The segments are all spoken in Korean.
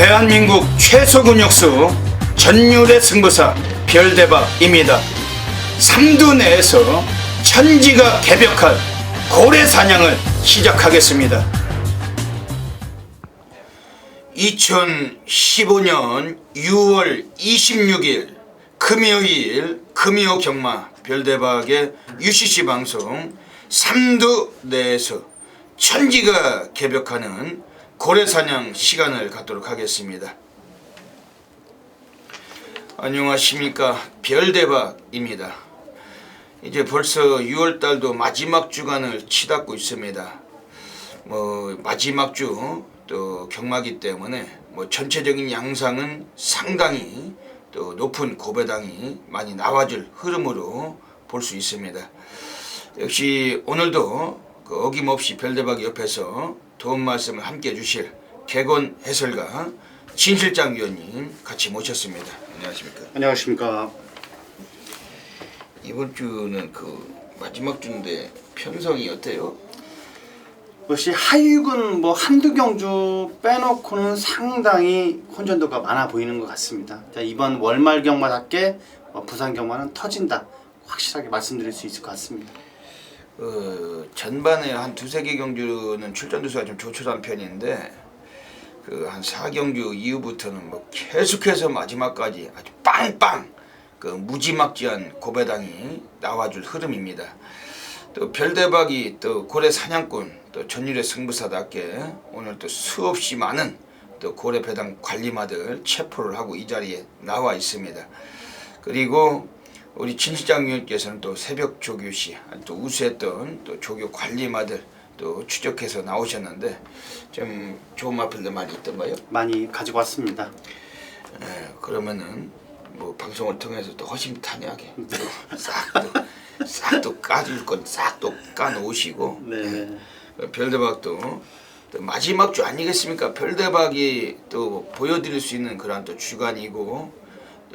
대한민국 최소 근육수 전율의 승부사 별대박입니다. 삼두 내에서 천지가 개벽할 고래 사냥을 시작하겠습니다. 2015년 6월 26일 금요일 금요 경마 별대박의 UCC 방송 삼두 내에서 천지가 개벽하는 고래사냥 시간을 갖도록 하겠습니다. 안녕하십니까, 별대박입니다. 이제 벌써 6월달도 마지막 주간을 치닫고 있습니다. 마지막 주 또 경마기 때문에 전체적인 양상은 상당히 또 높은 고배당이 많이 나와줄 흐름으로 볼 수 있습니다. 역시 오늘도 어김없이 별대박 옆에서 도움 말씀을 함께 해주실 개건 해설가 진 실장 위원님 같이 모셨습니다. 안녕하십니까? 안녕하십니까? 이번 주는 마지막 주인데 편성이 어때요? 역시 하위군 한두 경주 빼놓고는 상당히 혼전도가 많아 보이는 것 같습니다. 이번 월말 경마답게 부산 경마는 터진다, 확실하게 말씀드릴 수 있을 것 같습니다. 전반에 한 두세 개 경주는 출전두수가 좀 조촐한 편인데 한 4경주 이후부터는 계속해서 마지막까지 아주 빵빵 무지막지한 고배당이 나와줄 흐름입니다. 또 별대박이 또 고래 사냥꾼 또 전율의 승부사답게 오늘 또 수없이 많은 또 고래 배당 관리마들 체포를 하고 이 자리에 나와 있습니다. 그리고 우리 진 실장 위원께서는 또 새벽 조교시 또 우수했던 또 조교 관리마들 또 추적해서 나오셨는데 좀 좋은 마필들 많이 있던가요? 많이 가지고 왔습니다. 그러면은 방송을 통해서 또 허심탄회하게 싹 까줄 건 싹 또 까놓으시고. 네. 별대박도 또 마지막 주 아니겠습니까? 별대박이 또 보여드릴 수 있는 그런 또 주간이고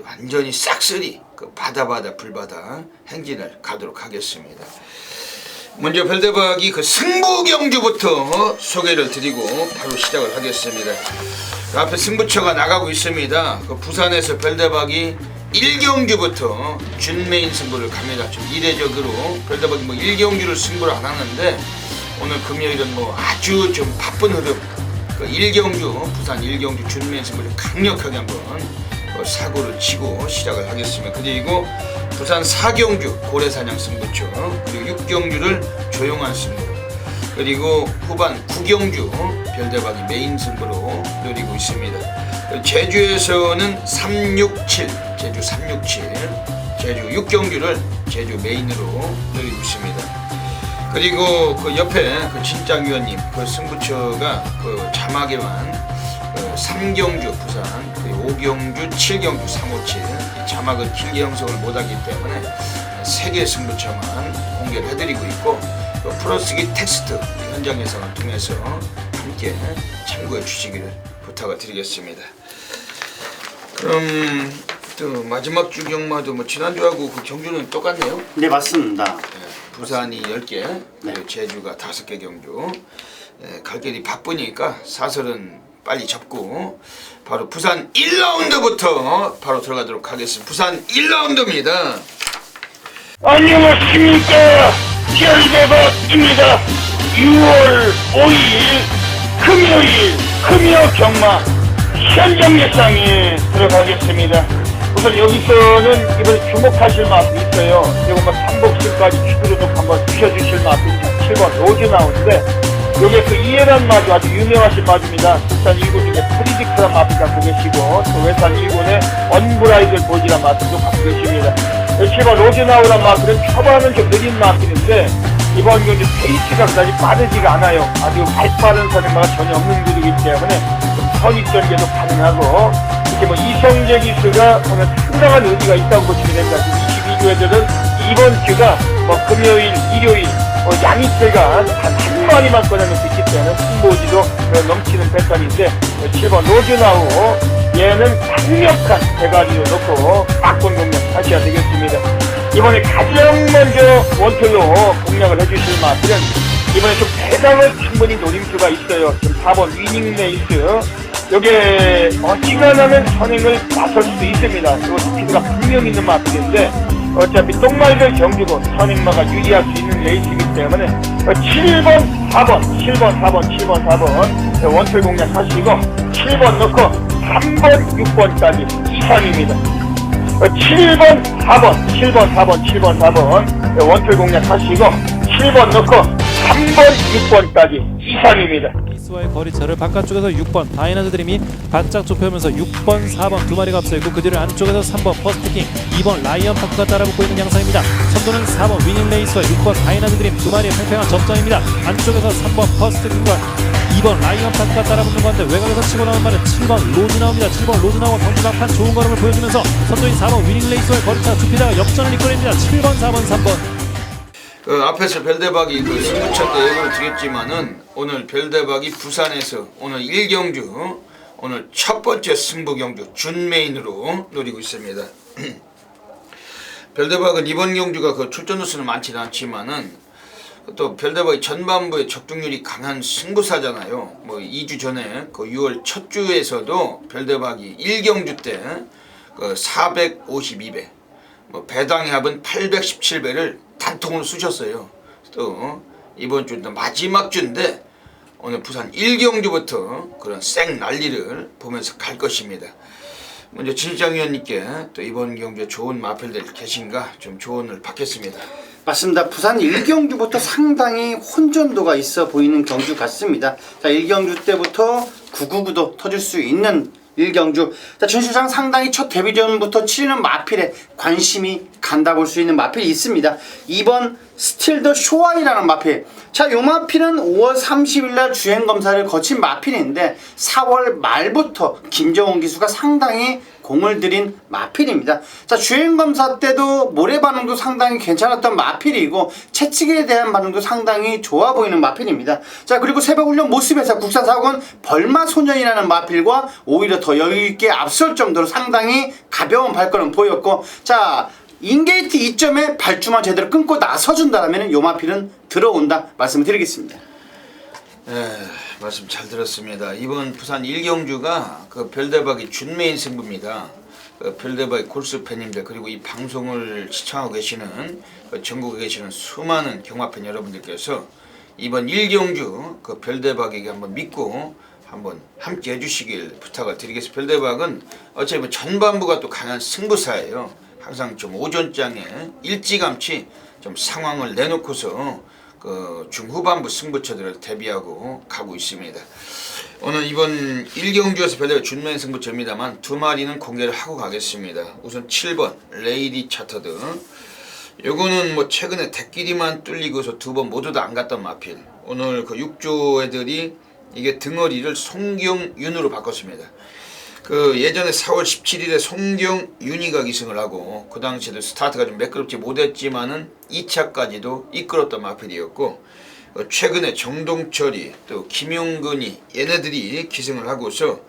완전히 싹쓸이 바다 불바다 행진을 가도록 하겠습니다. 먼저 별대박이 승부 경주부터 소개를 드리고 바로 시작을 하겠습니다. 앞에 승부처가 나가고 있습니다. 부산에서 별대박이 1경주부터 준메인 승부를 갑니다. 좀 이례적으로 별대박이 1경주를 승부를 안 하는데 오늘 금요일은 아주 좀 바쁜 흐름 1경주 부산 1경주 준메인 승부를 강력하게 한번 사고를 치고 시작을 하겠습니다. 그리고 부산 4경주 고래사냥 승부처, 그리고 6경주를 조용한 승부, 그리고 후반 9경주 별대박이 메인 승부로 노리고 있습니다. 제주에서는 367 제주 367 제주 6경주를 제주 메인으로 노리고 있습니다. 그리고 옆에 진장 위원님 승부처가 자막에만 3경주 부산, 5경주, 7경주 357 자막을 길게 형성을 못하기 때문에 3개 승부처만 공개를 해드리고 있고 플러스기 텍스트 현장 예상을 통해서 함께 참고해 주시기를 부탁을 드리겠습니다. 그럼 또 마지막 주 경마도 지난주하고 경주는 똑같네요? 네, 맞습니다. 부산이 10개, 그리고 제주가 5개 경주. 갈 길이 바쁘니까 사설은 빨리 접고 바로 부산 1라운드부터 바로 들어가도록 하겠습니다. 부산 1라운드입니다. 안녕하십니까, 별대박입니다. 6월 5일 금요일 금요 경마 현장 예상에 들어가겠습니다. 우선 여기서는 이번에 주목하실 마음이 있어요. 이거 삼복실까지 추구로 한번 주셔주실 마음이 7번 로즈나우인데 여기에 이해란 마주 아주 유명하신 마주입니다. 부산 1군 중에 프리디크란 마주 갖고 계시고 또 외산 1군의 언브라이들 보지란 마주도 갖고 계십니다. 7번 로즈나우란 마주는 초반은 좀 느린 마주인데 이번 경기 페이스가 그다지 빠르지가 않아요. 아주 발빠른 선행마가 전혀 없는 그룹이기 때문에 선입전개도 가능하고 이렇게 이성재 기수가 오늘 상당한 의지가 있다고 보시면 됩니다. 22조애들은 이번 주가 금요일, 일요일 양이태가 한 마리만 꺼내놓고 있기 때문에 승부지도 넘치는 패턴인데 7번 로즈나우 얘는 강력한 대가리를 놓고 막권 공략 하셔야 되겠습니다. 이번에 가장 먼저 원툴로 공략을 해주실 마들은 이번에 좀 배당을 충분히 노림수가 있어요. 지금 4번 위닝레이스 여기에 시간 나면 선행을 나설 수도 있습니다. 또 스피드가 분명 있는 마필인데 어차피 똥말들 경주고 선행마가 유리할 수 있는 레이스이기 때문에 7번, 4번, 7번, 4번, 7번, 4번 원툴 공략 하시고 7번 넣고 3번, 6번까지 수상입니다. 7번, 4번, 7번, 4번, 7번, 4번 원툴 공략 하시고 7번 넣고 3번, 6번까지 수상입니다. 레이스와의 거리차를 바깥쪽에서 6번 다이나드 드림이 바짝 좁혀오면서 6번, 4번 두 마리가 앞서 있고 그 뒤를 안쪽에서 3번 퍼스트킹, 2번 라이언 파크가 따라붙고 있는 양상입니다. 선두는 4번 위닝 레이스와 6번 다이나드 드림 두 마리의 팽팽한 접전입니다. 안쪽에서 3번 퍼스트킹과 2번 라이언 파크가 따라붙는 건데 외곽에서 치고 나온 말은 7번 로즈 나옵니다. 7번 로즈 나오고 경주 막판 좋은 걸음을 보여주면서 선두인 4번 위닝 레이스와의 거리차 좁히다가 역전을 이끌어냅니다. 7번, 4번, 3번. 앞에서 별대박이 승부차 때 예고를 드렸지만은 오늘 별대박이 부산에서 오늘 1경주 오늘 첫 번째 승부 경주 준메인으로 노리고 있습니다. 별대박은 이번 경주가 출전 수는 많지는 않지만은 또 별대박이 전반부에 적중률이 강한 승부사잖아요. 2주 전에 6월 첫 주에서도 별대박이 1경주 때 452배, 배당의 합은 817배를 단통으로 쑤셨어요. 또 이번 주는 마지막 주인데 오늘 부산 1경주부터 그런 쌩 난리를 보면서 갈 것입니다. 먼저 진실장위원님께 또 이번 경주에 좋은 마필들 계신가 좀 조언을 받겠습니다. 맞습니다. 부산 1경주부터 상당히 혼전도가 있어 보이는 경주 같습니다. 자, 1경주 때부터 999도 터질 수 있는 1경주. 자, 준실장 상당히 첫 데뷔전부터 치르는 마필에 관심이 간다 볼 수 있는 마필이 있습니다. 2번 스틸 더 쇼아이라는 마필. 자, 요 마필은 5월 30일날 주행검사를 거친 마필인데 4월 말부터 김정훈 기수가 상당히 공을 들인 마필입니다. 자, 주행검사 때도 모래 반응도 상당히 괜찮았던 마필이고 채찍에 대한 반응도 상당히 좋아 보이는 마필입니다. 자, 그리고 새벽훈련 모습에서 국산사고는 벌마소년이라는 마필과 오히려 더 여유있게 앞설 정도로 상당히 가벼운 발걸음 보였고, 자, 인게이트 2점에 발주만 제대로 끊고 나서준다면 요 마필은 들어온다 말씀을 드리겠습니다. 말씀 잘 들었습니다. 이번 부산 1경주가 별대박이 준메인 승부입니다. 별대박이 골수 팬님들 그리고 이 방송을 시청하고 계시는 전국에 계시는 수많은 경마팬 여러분들께서 이번 1경주 별대박에게 한번 믿고 한번 함께 해주시길 부탁을 드리겠습니다. 별대박은 어차피 전반부가 또 강한 승부사예요. 항상 좀 오전장에 일찌감치 좀 상황을 내놓고서 중후반부 승부처들을 대비하고 가고 있습니다. 오늘 이번 1경주에서 별대박 준메인 승부처입니다만 두 마리는 공개를 하고 가겠습니다. 우선 7번 레이디 차터드. 요거는 최근에 대끼리만 뚫리고서 두 번 모두 다 안 갔던 마필. 오늘 6조 애들이 이게 등어리를 송경윤으로 바꿨습니다. 예전에 4월 17일에 송경윤이가 기승을 하고 그 당시에도 스타트가 좀 매끄럽지 못했지만은 2차까지도 이끌었던 마필이었고 최근에 정동철이 또 김용근이 얘네들이 기승을 하고서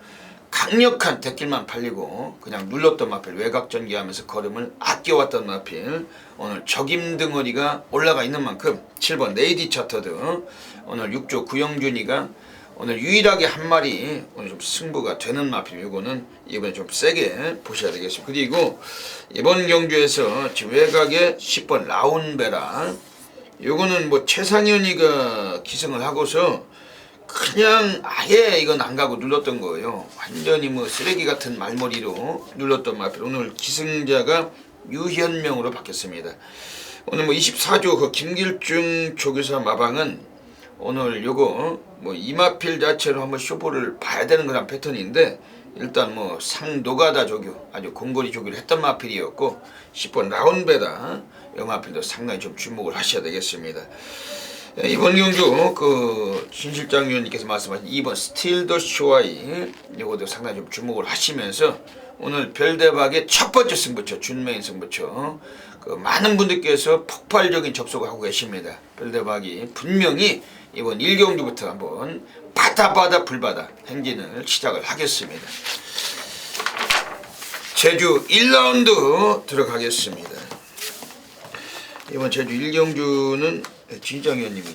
강력한 대길만 팔리고 그냥 눌렀던 마필, 외곽 전개하면서 걸음을 아껴왔던 마필. 오늘 적임 등어리가 올라가 있는 만큼 7번 레이디 차터드 오늘 6조 구영준이가 오늘 유일하게 한 마리 오늘 좀 승부가 되는 마필. 이거는 이번에 좀 세게 보셔야 되겠습니다. 그리고 이번 경주에서 지금 외곽에 10번 라운베라. 요거는 최상현이가 기승을 하고서 그냥 아예 이건 안 가고 눌렀던 거예요. 완전히 쓰레기 같은 말머리로 눌렀던 마필. 오늘 기승자가 유현명으로 바뀌었습니다. 오늘 24조 김길중 조교사 마방은 오늘 요거 이마필 자체로 한번 쇼보를 봐야 되는 그런 패턴인데 일단 상노가다 조교 아주 공거리 조교를 했던 마필이었고 10번 라운베다 요 마필도 상당히 좀 주목을 하셔야 되겠습니다. 이번 경주 진실장 위원님께서 말씀하신 2번 스틸 더 쇼아이 요것도 상당히 좀 주목을 하시면서 오늘 별대박의 첫 번째 승부처 준메인 승부처 많은 분들께서 폭발적인 접속을 하고 계십니다. 별대박이 분명히 이번 1경주부터 한번 바다 불바다 행진을 시작을 하겠습니다. 제주 1라운드 들어가겠습니다. 이번 제주 1경주는 진장 위원님이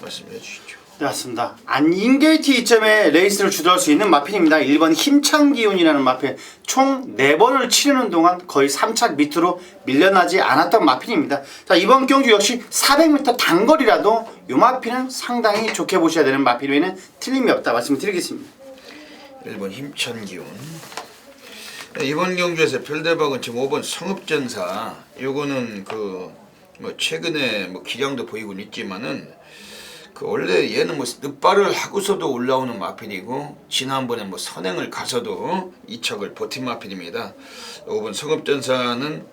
말씀해 주시죠. 네, 맞습니다. 인게이트 이점에 레이스를 주도할 수 있는 마필입니다. 1번 힘찬 기운이라는 마필. 총 4번을 치르는 동안 거의 3착 밑으로 밀려나지 않았던 마필입니다. 자, 이번 경주 역시 400m 단거리라도 이 마필은 상당히 좋게 보셔야 되는 마필에는 틀림이 없다 말씀드리겠습니다. 1번 힘찬 기운. 이번 경주에서 별대박은 지금 5번 성읍전사. 요거는 뭐 최근에 뭐 기량도 보이곤 있지만은 원래 얘는 뭐 늑발을 하고서도 올라오는 마필이고 지난번에 뭐 선행을 가서도 2척을 버틴 마필입니다. 5번 성읍전사는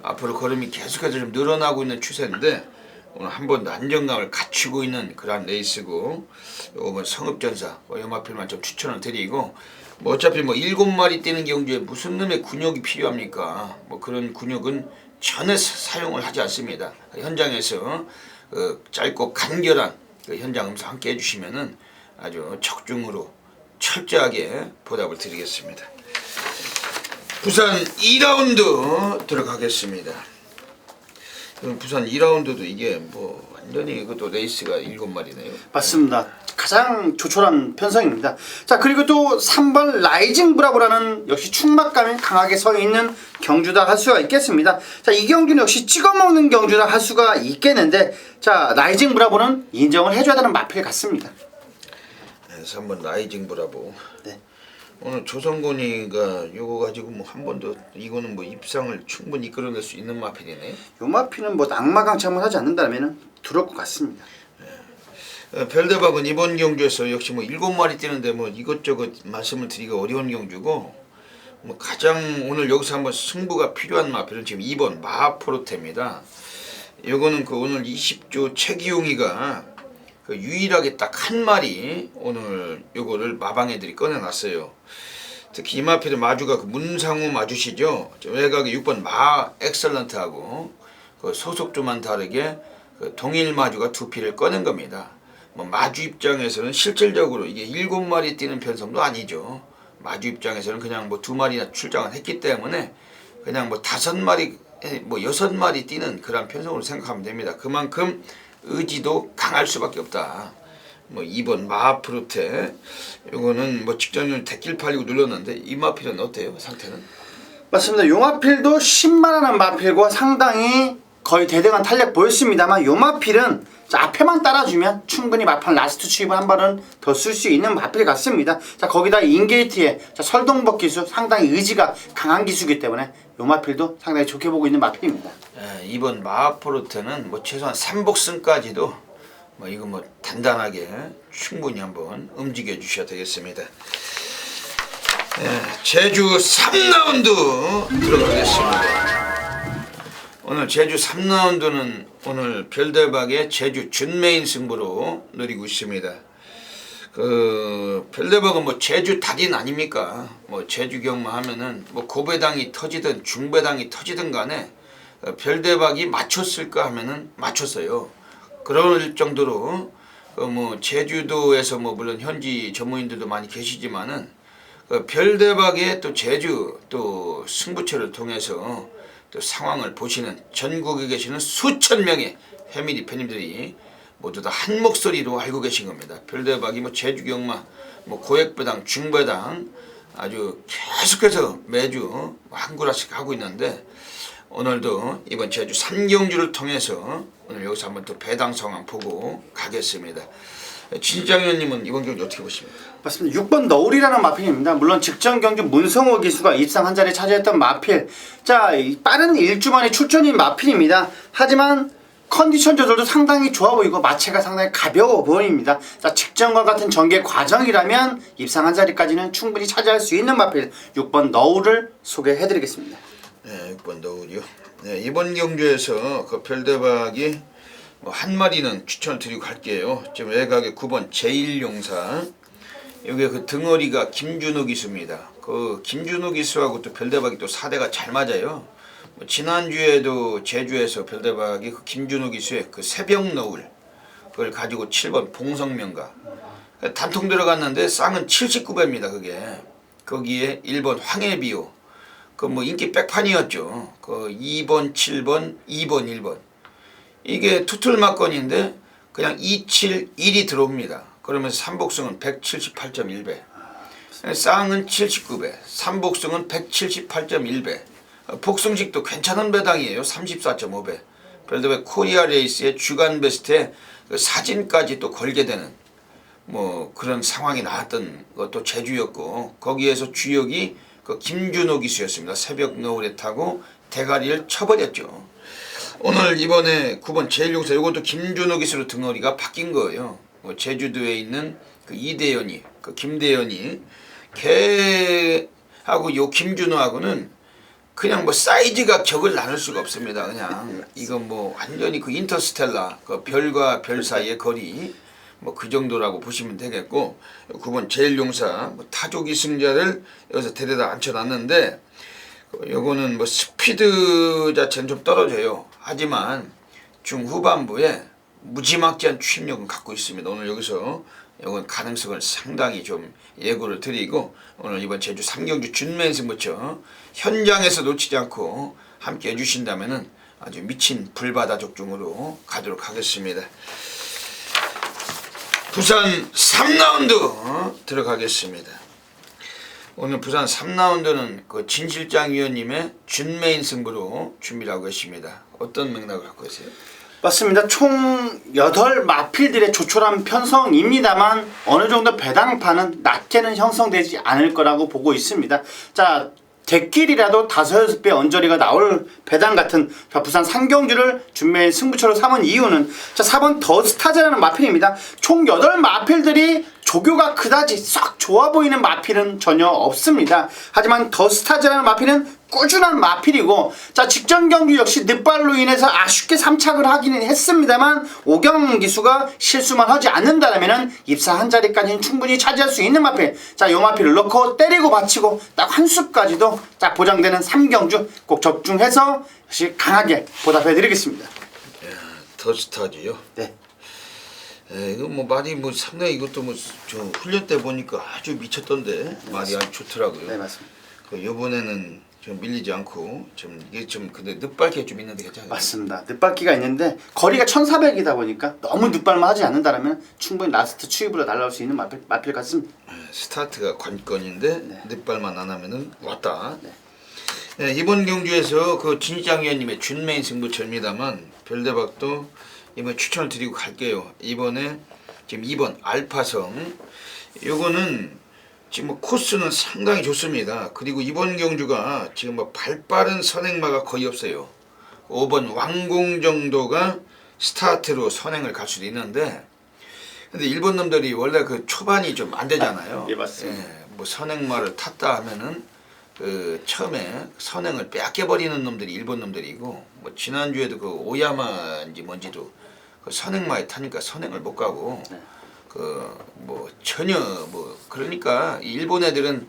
앞으로 걸음이 계속해서 좀 늘어나고 있는 추세인데 오늘 한 번 더 안정감을 갖추고 있는 그런 레이스고 5번 성읍전사 이 마필만 좀 추천을 드리고 뭐 어차피 뭐 7마리 뛰는 경주에 무슨 놈의 근육이 필요합니까? 뭐 그런 근육은 전혀 사용을 하지 않습니다. 현장에서 짧고 간결한 현장 음성 함께 해주시면은 아주 적중으로 철저하게 보답을 드리겠습니다. 부산 2라운드 들어가겠습니다. 부산 2라운드도 이게 뭐 완전히 이것도 레이스가 7마리네요. 맞습니다. 가장 조촐한 편성입니다. 자, 그리고 또 3번 라이징 브라보라는 역시 충막감이 강하게 서 있는 경주다 할 수가 있겠습니다. 자, 이 경주는 역시 찍어먹는 경주다 할 수가 있겠는데 자, 라이징 브라보는 인정을 해줘야 되는 마필 같습니다. 네, 3번 라이징 브라보. 네. 오늘 조성곤이가 요거 가지고 뭐 한 번 더 이거는 뭐 입상을 충분히 이끌어낼 수 있는 마필이네. 요 마필은 뭐 낙마강창을 하지 않는다면 들어올 것 같습니다. 별대박은 이번 경주에서 역시 뭐 7마리 뛰는데 뭐 이것저것 말씀을 드리기가 어려운 경주고 뭐 가장 오늘 여기서 한번 승부가 필요한 마필은 지금 2번 마하포르테입니다. 요거는 오늘 20조 최기용이가 유일하게 딱 한 마리 오늘 요거를 마방애들이 꺼내놨어요. 특히 이 마필의 마주가 문상우 마주시죠. 외곽에 6번 마 엑설런트하고 소속조만 다르게 동일 마주가 2피를 꺼낸 겁니다. 뭐 마주 입장에서는 실질적으로 이게 7마리 뛰는 편성도 아니죠. 마주 입장에서는 그냥 뭐 2마리나 출장을 했기 때문에 그냥 뭐 5마리 뭐 6마리 뛰는 그런 편성으로 생각하면 됩니다. 그만큼 의지도 강할 수밖에 없다. 뭐 2번 마하프루테 요거는 뭐 직전에 대길 팔리고 눌렀는데 이 마필은 어때요? 상태는? 맞습니다. 요 마필도 10만원한 마필과 상당히 거의 대등한 탄력 보였습니다만 요 마필은 자, 앞에만 따라주면 충분히 막판 라스트 추입을 한 번은 더 쓸 수 있는 마필 같습니다. 자, 거기다 인게이트의 설동법 기수 상당히 의지가 강한 기수이기 때문에 요 마필도 상당히 좋게 보고 있는 마필입니다. 이번 마하포르테는 뭐 최소한 3복승까지도 뭐 이거 뭐 단단하게 충분히 한번 움직여 주셔야 되겠습니다. 제주 3라운드 들어가겠습니다. 오늘 제주 3라운드는 오늘 별대박의 제주 준메인 승부로 노리고 있습니다. 별대박은 뭐 제주 달인 아닙니까? 뭐 제주 경마 하면은 뭐 고배당이 터지든 중배당이 터지든 간에 별대박이 맞췄을까 하면은 맞췄어요. 그럴 정도로 뭐 제주도에서 뭐 물론 현지 전문인들도 많이 계시지만은 별대박의 또 제주 또 승부처를 통해서 또 상황을 보시는 전국에 계시는 수천 명의 패밀리 팬님들이 모두 다 한 목소리로 알고 계신 겁니다. 별대박이 뭐 제주 경마, 뭐 고액배당, 중배당 아주 계속해서 매주 한 구라씩 하고 있는데 오늘도 이번 제주 3경주를 통해서 오늘 여기서 한번 또 배당 상황 보고 가겠습니다. 진장현님은 이번 경주 어떻게 보십니까? 맞습니다. 6번 너울이라는 마필입니다. 물론 직전 경주 문성호 기수가 입상 한 자리 차지했던 마필. 자, 빠른 1주 만에 출전인 마필입니다. 하지만 컨디션 조절도 상당히 좋아 보이고 마체가 상당히 가벼워 보입니다. 자, 직전과 같은 전개 과정이라면 입상 한 자리까지는 충분히 차지할 수 있는 마필 6번 너울을 소개해드리겠습니다. 네, 6번 너울이요. 네, 이번 경주에서 별대박이 뭐 한 마리는 추천을 드리고 갈게요. 지금 외곽에 9번 제1용사. 여기 등어리가 김준호 기수입니다. 김준호 기수하고 또 별대박이 또 사대가 잘 맞아요. 지난주에도 제주에서 별대박이 김준호 기수의 새벽 너울 그걸 가지고 7번 봉성명가 단통 들어갔는데 쌍은 79배입니다. 그게 거기에 1번 황해비호 뭐 인기 백판이었죠. 2번 7번 2번 1번 이게 투툴 막건인데 그냥 2, 7, 1이 들어옵니다. 그러면서 삼복승은 178.1배, 쌍은 79배, 삼복승은 178.1배, 복승식도 괜찮은 배당이에요. 34.5배. 별도의 코리아 레이스의 주간 베스트에 그 사진까지 또 걸게 되는 뭐 그런 상황이 나왔던 것도 제주였고, 거기에서 주역이 그 김준호 기수였습니다. 새벽 노을에 타고 대가리를 쳐버렸죠. 오늘 이번에 9번 제일용사 이것도 김준호 기수로 등어리가 바뀐 거예요. 뭐 제주도에 있는 그 이대현이, 그 김대현이 걔하고 요 김준호하고는 그냥 뭐 사이즈가 격을 나눌 수가 없습니다. 그냥 이건 뭐 완전히 그 인터스텔라 그 별과 별 사이의 거리 뭐 그 정도라고 보시면 되겠고, 9번 제일용사 뭐 타조기 승자를 여기서 데려다 앉혀놨는데 요거는 뭐 스피드 자체는 좀 떨어져요. 하지만 중후반부에 무지막지한 추임력은 갖고 있습니다. 오늘 여기서 이건 가능성을 상당히 좀 예고를 드리고, 오늘 이번 제주 3경주 준맨승부처 현장에서 놓치지 않고 함께 해주신다면은 아주 미친 불바다 적중으로 가도록 하겠습니다. 부산 3라운드 들어가겠습니다. 오늘 부산 3라운드는 그 진 실장 위원님의 준메인 승부로 준비를 하고 계십니다. 어떤 맥락을 갖고 계세요? 맞습니다. 총 8마필들의 조촐한 편성입니다만 어느 정도 배당판은 낮게는 형성되지 않을 거라고 보고 있습니다. 자, 대길이라도 5-6배 언저리가 나올 배당 같은 부산 3경주를 준비의 승부처로 삼은 이유는, 자, 4번 더스타즈라는 마필입니다. 총 8마필들이 조교가 그다지 썩 좋아 보이는 마필은 전혀 없습니다. 하지만 더스타즈라는 마필은 꾸준한 마필이고, 자, 직전 경기 역시 늑발로 인해서 아쉽게 3착을 하기는 했습니다만 오경 기수가 실수만 하지 않는다면 입사 한 자리까지는 충분히 차지할 수 있는 마필. 자, 요 마필을 넣고 때리고 받치고 딱 한 수까지도 딱 보장되는 3경주 꼭 적중해서 역시 강하게 보답해드리겠습니다. 더스타즈요? 네. 이거 뭐 말이 뭐 상당히 이것도 뭐 저 훈련 때 보니까 아주 미쳤던데 말이 아주 좋더라고요. 네, 맞습니다. 그 이번에는 좀 밀리지 않고 좀 이게 좀 근데 늦발게 좀 있는데 괜찮아요. 맞습니다. 늦밟기가 있는데 거리가 1400이다 보니까 너무 늦발만 하지 않는다면 충분히 라스트 추입으로 날아올 수 있는 마필 같습니다. 스타트가 관건인데 네. 늦발만 안 하면은 왔다. 네. 네, 이번 경주에서 그 진장 위원님의 준메인 승부처입니다만 별대박도 이번 추천을 드리고 갈게요. 이번에 지금 2번 알파성 요거는 지금 뭐 코스는 상당히 좋습니다. 그리고 이번 경주가 지금 뭐 발빠른 선행마가 거의 없어요. 5번 왕공 정도가 스타트로 선행을 갈 수도 있는데, 근데 일본 놈들이 원래 그 초반이 좀 안 되잖아요. 예, 맞습니다. 뭐 선행마를 탔다 하면은 그 처음에 선행을 빼앗겨 버리는 놈들이 일본 놈들이고, 뭐 지난주에도 그 오야마인지 뭔지도 그 선행마에 타니까 선행을 못 가고, 네. 그 뭐 전혀 뭐 그러니까 이 일본 애들은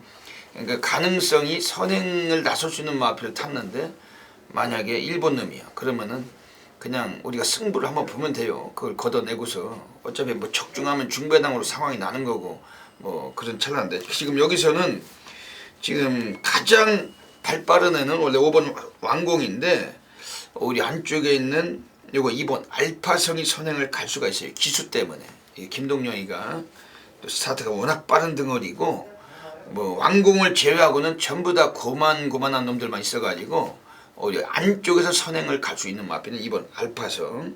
그러니까 가능성이 선행을 나설 수 있는 마필을 탔는데, 만약에 일본 놈이야 그러면은 그냥 우리가 승부를 한번 보면 돼요. 그걸 걷어내고서 어차피 뭐 적중하면 중배당으로 상황이 나는 거고 뭐 그런 찰나인데, 지금 여기서는 지금 가장 발 빠른 애는 원래 5번 왕공인데 우리 안쪽에 있는 요거 2번 알파성이 선행을 갈 수가 있어요. 기수 때문에. 이 김동영이가 또 스타트가 워낙 빠른 등어리고, 뭐 왕공을 제외하고는 전부 다 고만한 놈들만 있어가지고 우리 안쪽에서 선행을 갈 수 있는 마필은 2번 알파성.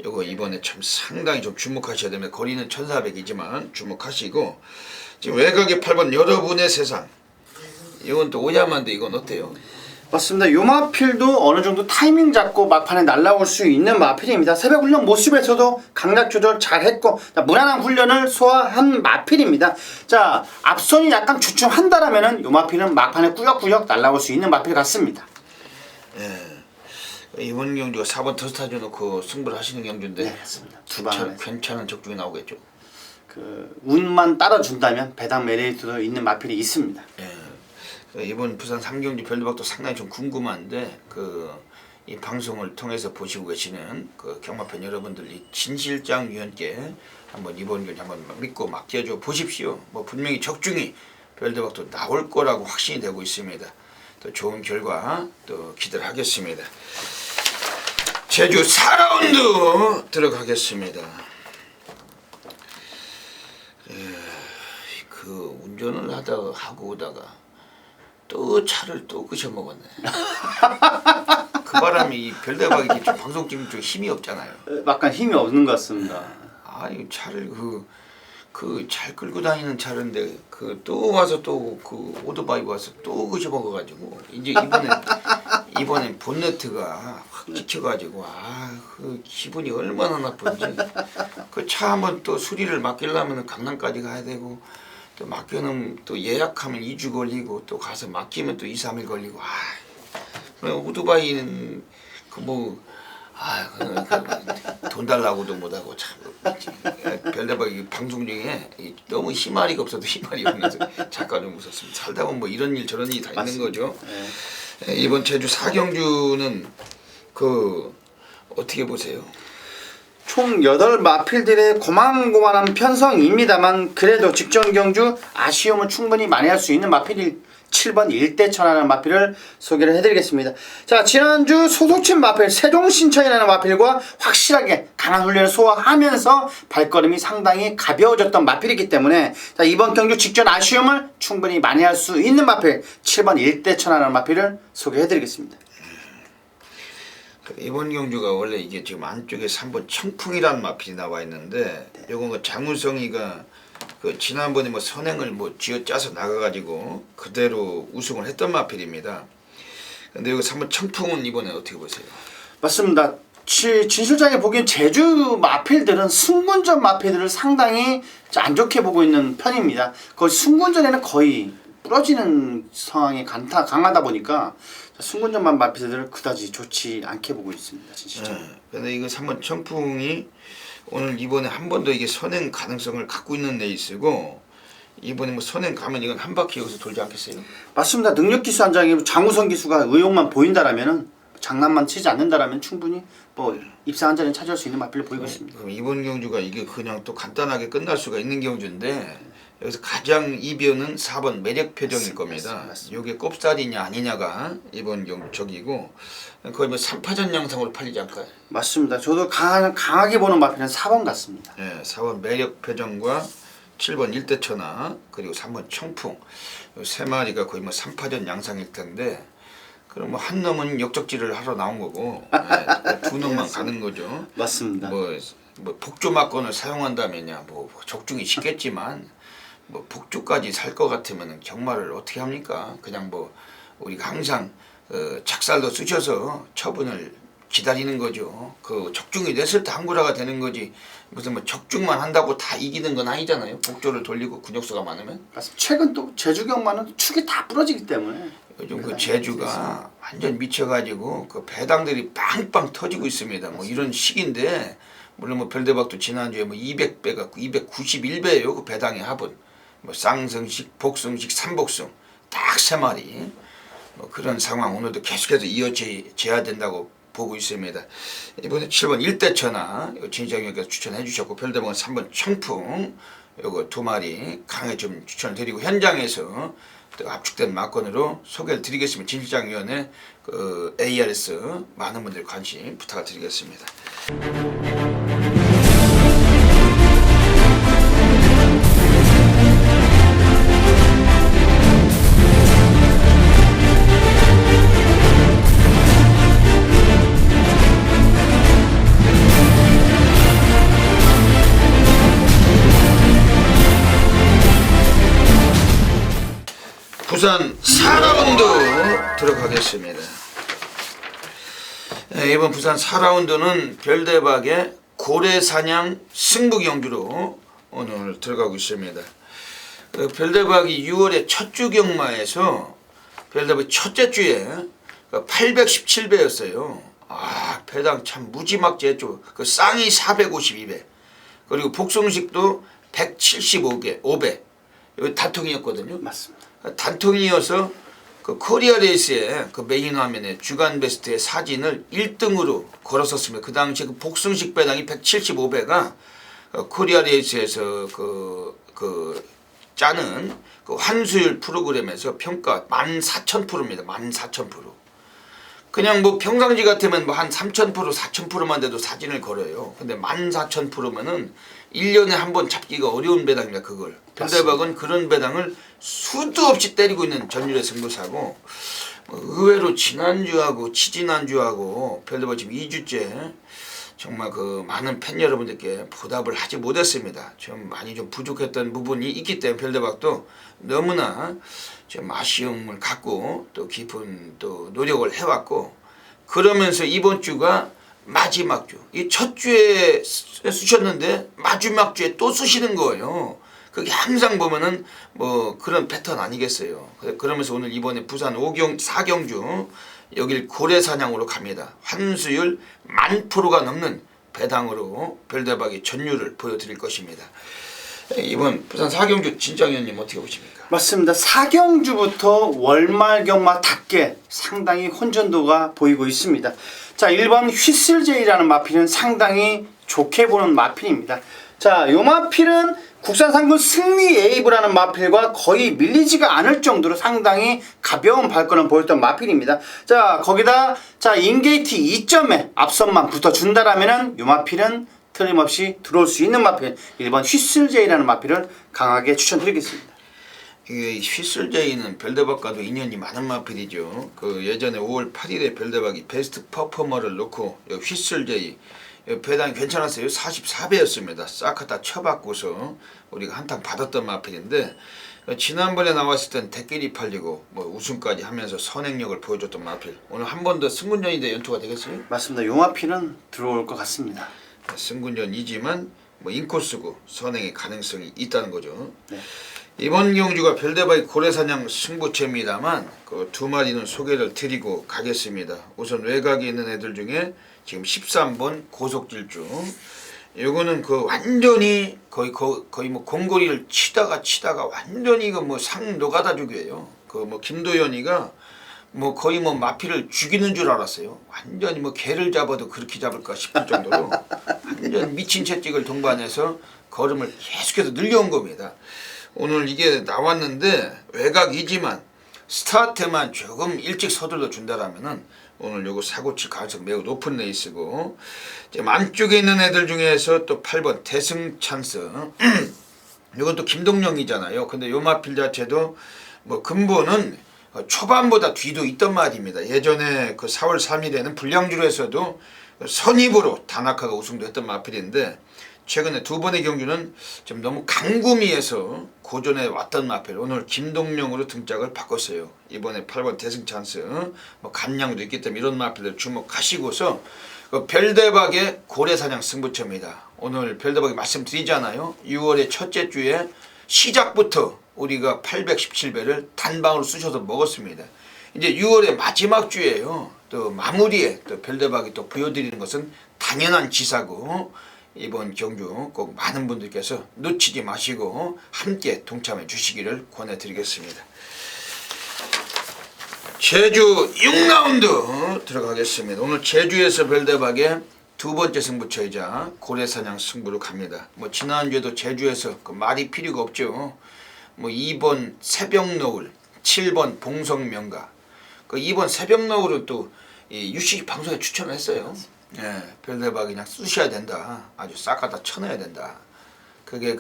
요거 이번에 참 상당히 좀 주목하셔야 됩니다. 거리는 1400이지만 주목하시고, 지금 외곽에 8번 여러분의 세상 이건 또 오야마인데 이건 어때요? 맞습니다. 요 마필도 어느 정도 타이밍 잡고 막판에 날라올 수 있는 마필입니다. 새벽 훈련 모습에서도 강약 조절 잘했고 무난한 훈련을 소화한 마필입니다. 자, 앞선이 약간 주춤한다라면은 요 마필은 막판에 꾸역꾸역 날라올 수 있는 마필 같습니다. 예. 이번 경주가 4번 더스타즈 놓고 승부를 하시는 경주인데, 네, 맞습니다. 두 방에 괜찮은 적중이 나오겠죠. 그 운만 따라준다면 배당 메리트도 있는 마필이 있습니다. 예. 이번 부산 3경주 별도박도 상당히 좀 궁금한데, 이 방송을 통해서 보시고 계시는 그 경마팬 여러분들, 이 진 실장 위원께 한번 이번 경주 한번 믿고 맡겨줘 보십시오. 뭐 분명히 적중이 별도박도 나올 거라고 확신이 되고 있습니다. 또 좋은 결과 또 기대를 하겠습니다. 제주 4라운드 들어가겠습니다. 그 운전을 하고 오다가 또 차를 또 끄셔 먹었네. 그 바람에 이 별대박이 좀 방송 찍는 쪽 힘이 없잖아요. 약간 힘이 없는 것 같습니다. 이 차를 그 잘 끌고 다니는 차인데 그 또 와서 또 그 오토바이 와서 또 그셔 먹어가지고 이제 이번엔 본네트가 확 찍혀가지고 그 기분이 얼마나 나쁜지. 그 차 한번 또 수리를 맡기려면 강남까지 가야 되고 또 맡겨놓으면 또 예약하면 2주 걸리고 또 가서 맡기면 또 2, 3일 걸리고 오토바이는 돈 달라고도 못하고 참 별대박이 방송 중에 너무 희마리가 없어도 희마리 없면서 잠깐 좀 웃었습니다. 살다 보면 뭐 이런 일 저런 일이 다 맞습니다. 있는 거죠. 이번 제주 4경주는 그 어떻게 보세요? 총 8마필들의 고만고만한 편성입니다만 그래도 직전 경주 아쉬움을 충분히 만회할 수 있는 마필이 7번 일대천하는 마필을 소개를 해드리겠습니다. 자, 지난주 소속친 마필 세종신천이라는 마필과 확실하게 강한 훈련을 소화하면서 발걸음이 상당히 가벼워졌던 마필이기 때문에 자, 이번 경주 직전 아쉬움을 충분히 만회할 수 있는 마필 7번 일대천하는 마필을 소개해드리겠습니다. 이번 경주가 원래 이게 지금 안쪽에 3번 청풍이라는 마필이 나와 있는데 요건 그 장우성이가 그 지난번에 뭐 선행을 뭐 쥐어짜서 나가가지고 그대로 우승을 했던 마필입니다. 근데 여기 3번 청풍은 이번에 어떻게 보세요? 맞습니다. 진 실장이 보기엔 제주 마필들은 승군전 마필들을 상당히 안 좋게 보고 있는 편입니다. 거의 승군전에는 거의 부러지는 상황이 강하다 보니까 승군전만 마필들을 그다지 좋지 않게 보고 있습니다. 진 실장. 근데 이거 3번 청풍이 오늘 이번에 한 번 더 이게 선행 가능성을 갖고 있는 레이스고 이번에 뭐 선행 가면 이건 한 바퀴 여기서 돌지 않겠어요? 맞습니다. 능력 기수 한 장에 장우성 기수가 의욕만 보인다라면은 장난만 치지 않는다라면 충분히 뭐 입상 한 자리는 차지할 수 있는 마필을 보이고 있습니다. 그럼 이번 경주가 이게 그냥 또 간단하게 끝날 수가 있는 경주인데 여기서 가장 이변은 4번 매력 표정일 겁니다. 이게 꼽살이냐 아니냐가 이번 경주적이고 거의 뭐 3파전 양상으로 팔리지 않을까요? 맞습니다. 저도 강하게 보는 마필은 4번 같습니다. 4번 매력 표정과 7번 일대천하 그리고 3번 청풍 이 세 마리가 거의 뭐 3파전 양상일 텐데 그럼 뭐 한 놈은 역적질을 하러 나온 거고 두 놈만 가는 거죠. 맞습니다. 뭐 복조 막건을 사용한다면야 뭐 적중이 쉽겠지만 뭐 복조까지 살 것 같으면 경마를 어떻게 합니까? 그냥 뭐 우리가 항상 작살도 쓰셔서 처분을 기다리는 거죠. 그 적중이 됐을 때 항구라가 되는 거지 무슨 뭐 적중만 한다고 다 이기는 건 아니잖아요. 복조를 돌리고 근육수가 많으면. 맞습니다. 최근 또 제주 경마는 축이 다 부러지기 때문에 요즘 그 제주가 완전 미쳐가지고 그 배당들이 빵빵 터지고 있습니다. 뭐 이런 시기인데 물론 뭐 별대박도 지난주에 뭐 200배가 291배예요. 그 배당의 합은 뭐 쌍승식, 복승식, 삼복승 딱 세 마리 뭐 그런 상황 오늘도 계속해서 이어져야 된다고 보고 있습니다. 이번에 7번 일대천하 진장님께서 추천해 주셨고 별대박은 3번 청풍 요거 두 마리 강하게 좀 추천을 드리고 현장에서 또 압축된 막건으로 소개를 드리겠습니다. 진실장위원회 그 ARS 많은 분들 관심 부탁을 드리겠습니다. 부산 4라운드 들어가겠습니다. 이번 부산 4라운드는 별대박의 고래사냥 승부경주로 오늘 들어가고 있습니다. 별대박이 6월에 첫 주 경마에서 별대박이 첫째 주에 817배였어요. 배당 참 무지막지했죠. 그 쌍이 452배 그리고 복성식도 175배 5배 이거 단통이었거든요. 맞습니다. 단통이어서 그 코리아 레이스의 그 메인 화면에 주간 베스트의 사진을 1등으로 걸었었습니다. 그 당시 그 복승식 배당이 175배가 코리아 레이스에서 그 짜는 그 환수율 프로그램에서 평가 14,000%입니다. 14,000%. 그냥 뭐 평상시 같으면 뭐 한 3,000%, 4,000%만 돼도 사진을 걸어요. 근데 14,000%면은 1년에 한 번 잡기가 어려운 배당입니다. 그걸. 별대박은 그런 배당을 수도 없이 때리고 있는 전율의 승부사고 의외로 지난주하고 지지난주하고 별대박 지금 2주째 정말 그 많은 팬 여러분들께 보답을 하지 못했습니다. 좀 많이 좀 부족했던 부분이 있기 때문에 별대박도 너무나 좀 아쉬움을 갖고 또 깊은 또 노력을 해왔고 그러면서 이번 주가 마지막 주. 이 첫 주에 쓰셨는데 마지막 주에 또 쓰시는 거예요. 그게 항상 보면은 뭐 그런 패턴 아니겠어요. 그러면서 오늘 이번에 부산 4경주 여길 고래사냥으로 갑니다. 환수율 10,000%가 넘는 배당으로 별대박이 전율을 보여드릴 것입니다. 이번 부산 4경주 진장위원님 어떻게 보십니까? 맞습니다. 4경주부터 월말 경마답게 상당히 혼전도가 보이고 있습니다. 자, 1번 휘슬제이라는 마필은 상당히 좋게 보는 마필입니다. 자, 요 마필은 국산 상군 승리 에이브라는 마필과 거의 밀리지가 않을 정도로 상당히 가벼운 발걸음 보였던 마필입니다. 자, 거기다 자 인게이트 2점에 앞선만 붙어준다라면은 요 마필은 틀림없이 들어올 수 있는 마필 1번 휘슬제이라는 마필을 강하게 추천드리겠습니다. 이게 휘슬제이는 별대박과도 인연이 많은 마필이죠. 그 예전에 5월 8일에 별대박이 베스트 퍼포머를 놓고 휘슬제이 배당이 괜찮았어요. 44배였습니다. 싹 갖다 쳐받고서 우리가 한탕 받았던 마필인데 지난번에 나왔을 땐 대끼리 팔리고 뭐 우승까지 하면서 선행력을 보여줬던 마필. 오늘 한 번 더 승군전인데 연투가 되겠어요? 맞습니다. 요 마필은 들어올 것 같습니다. 승군전이지만 뭐 인코스고 선행의 가능성이 있다는 거죠. 네. 이번 경주가 별대박이 고래사냥 승부처입니다만 그 두 마리는 소개를 드리고 가겠습니다. 우선 외곽에 있는 애들 중에 지금 13번 고속질주 요거는 그 완전히 거의 뭐 공고리를 치다가 완전히 그 뭐 상 노가다 죽이에요. 그 뭐 김도연이가 뭐 거의 뭐 마피를 죽이는 줄 알았어요. 완전히 뭐 개를 잡아도 그렇게 잡을까 싶을 정도로 완전 미친 채찍을 동반해서 걸음을 계속해서 늘려온 겁니다. 오늘 이게 나왔는데 외곽이지만 스타트만 조금 일찍 서둘러 준다라면은 오늘 요거 사고칠 가능성 매우 높은 레이스고 지금 안쪽에 있는 애들 중에서 또 8번 대승 찬스 이건 또 김동영이잖아요. 근데 요 마필 자체도 뭐 근본은 초반보다 뒤도 있던 말입니다. 예전에 그 4월 3일에는 불량주로에서도 선입으로 다나카가 우승도 했던 마필인데 최근에 두 번의 경주는 좀 너무 강구미에서 고전에 왔던 마필 오늘 김동령으로 등짝을 바꿨어요. 이번에 8번 대승 찬스 뭐 간량도 있기 때문에 이런 마필들 주목하시고서 그 별대박의 고래사냥 승부처입니다. 오늘 별대박이 말씀드리잖아요. 6월의 첫째 주에 시작부터 우리가 817배를 단방으로 쑤셔서 먹었습니다. 이제 6월의 마지막 주에요. 또 마무리에 또 별대박이 또 보여드리는 것은 당연한 지사고 이번 경주 꼭 많은 분들께서 놓치지 마시고 함께 동참해 주시기를 권해드리겠습니다. 제주 6라운드 들어가겠습니다. 오늘 제주에서 별대박의 두 번째 승부처이자 고래사냥 승부로 갑니다. 뭐 지난주에도 제주에서 그 말이 필요가 없죠. 뭐 2번 새벽노을, 7번 봉성명가. 그 2번 새벽노을은 또 UC 방송에 추천했어요. 예, 별대박 그냥 쑤셔야 된다. 아주 싹 갖다 쳐내야 된다. 그게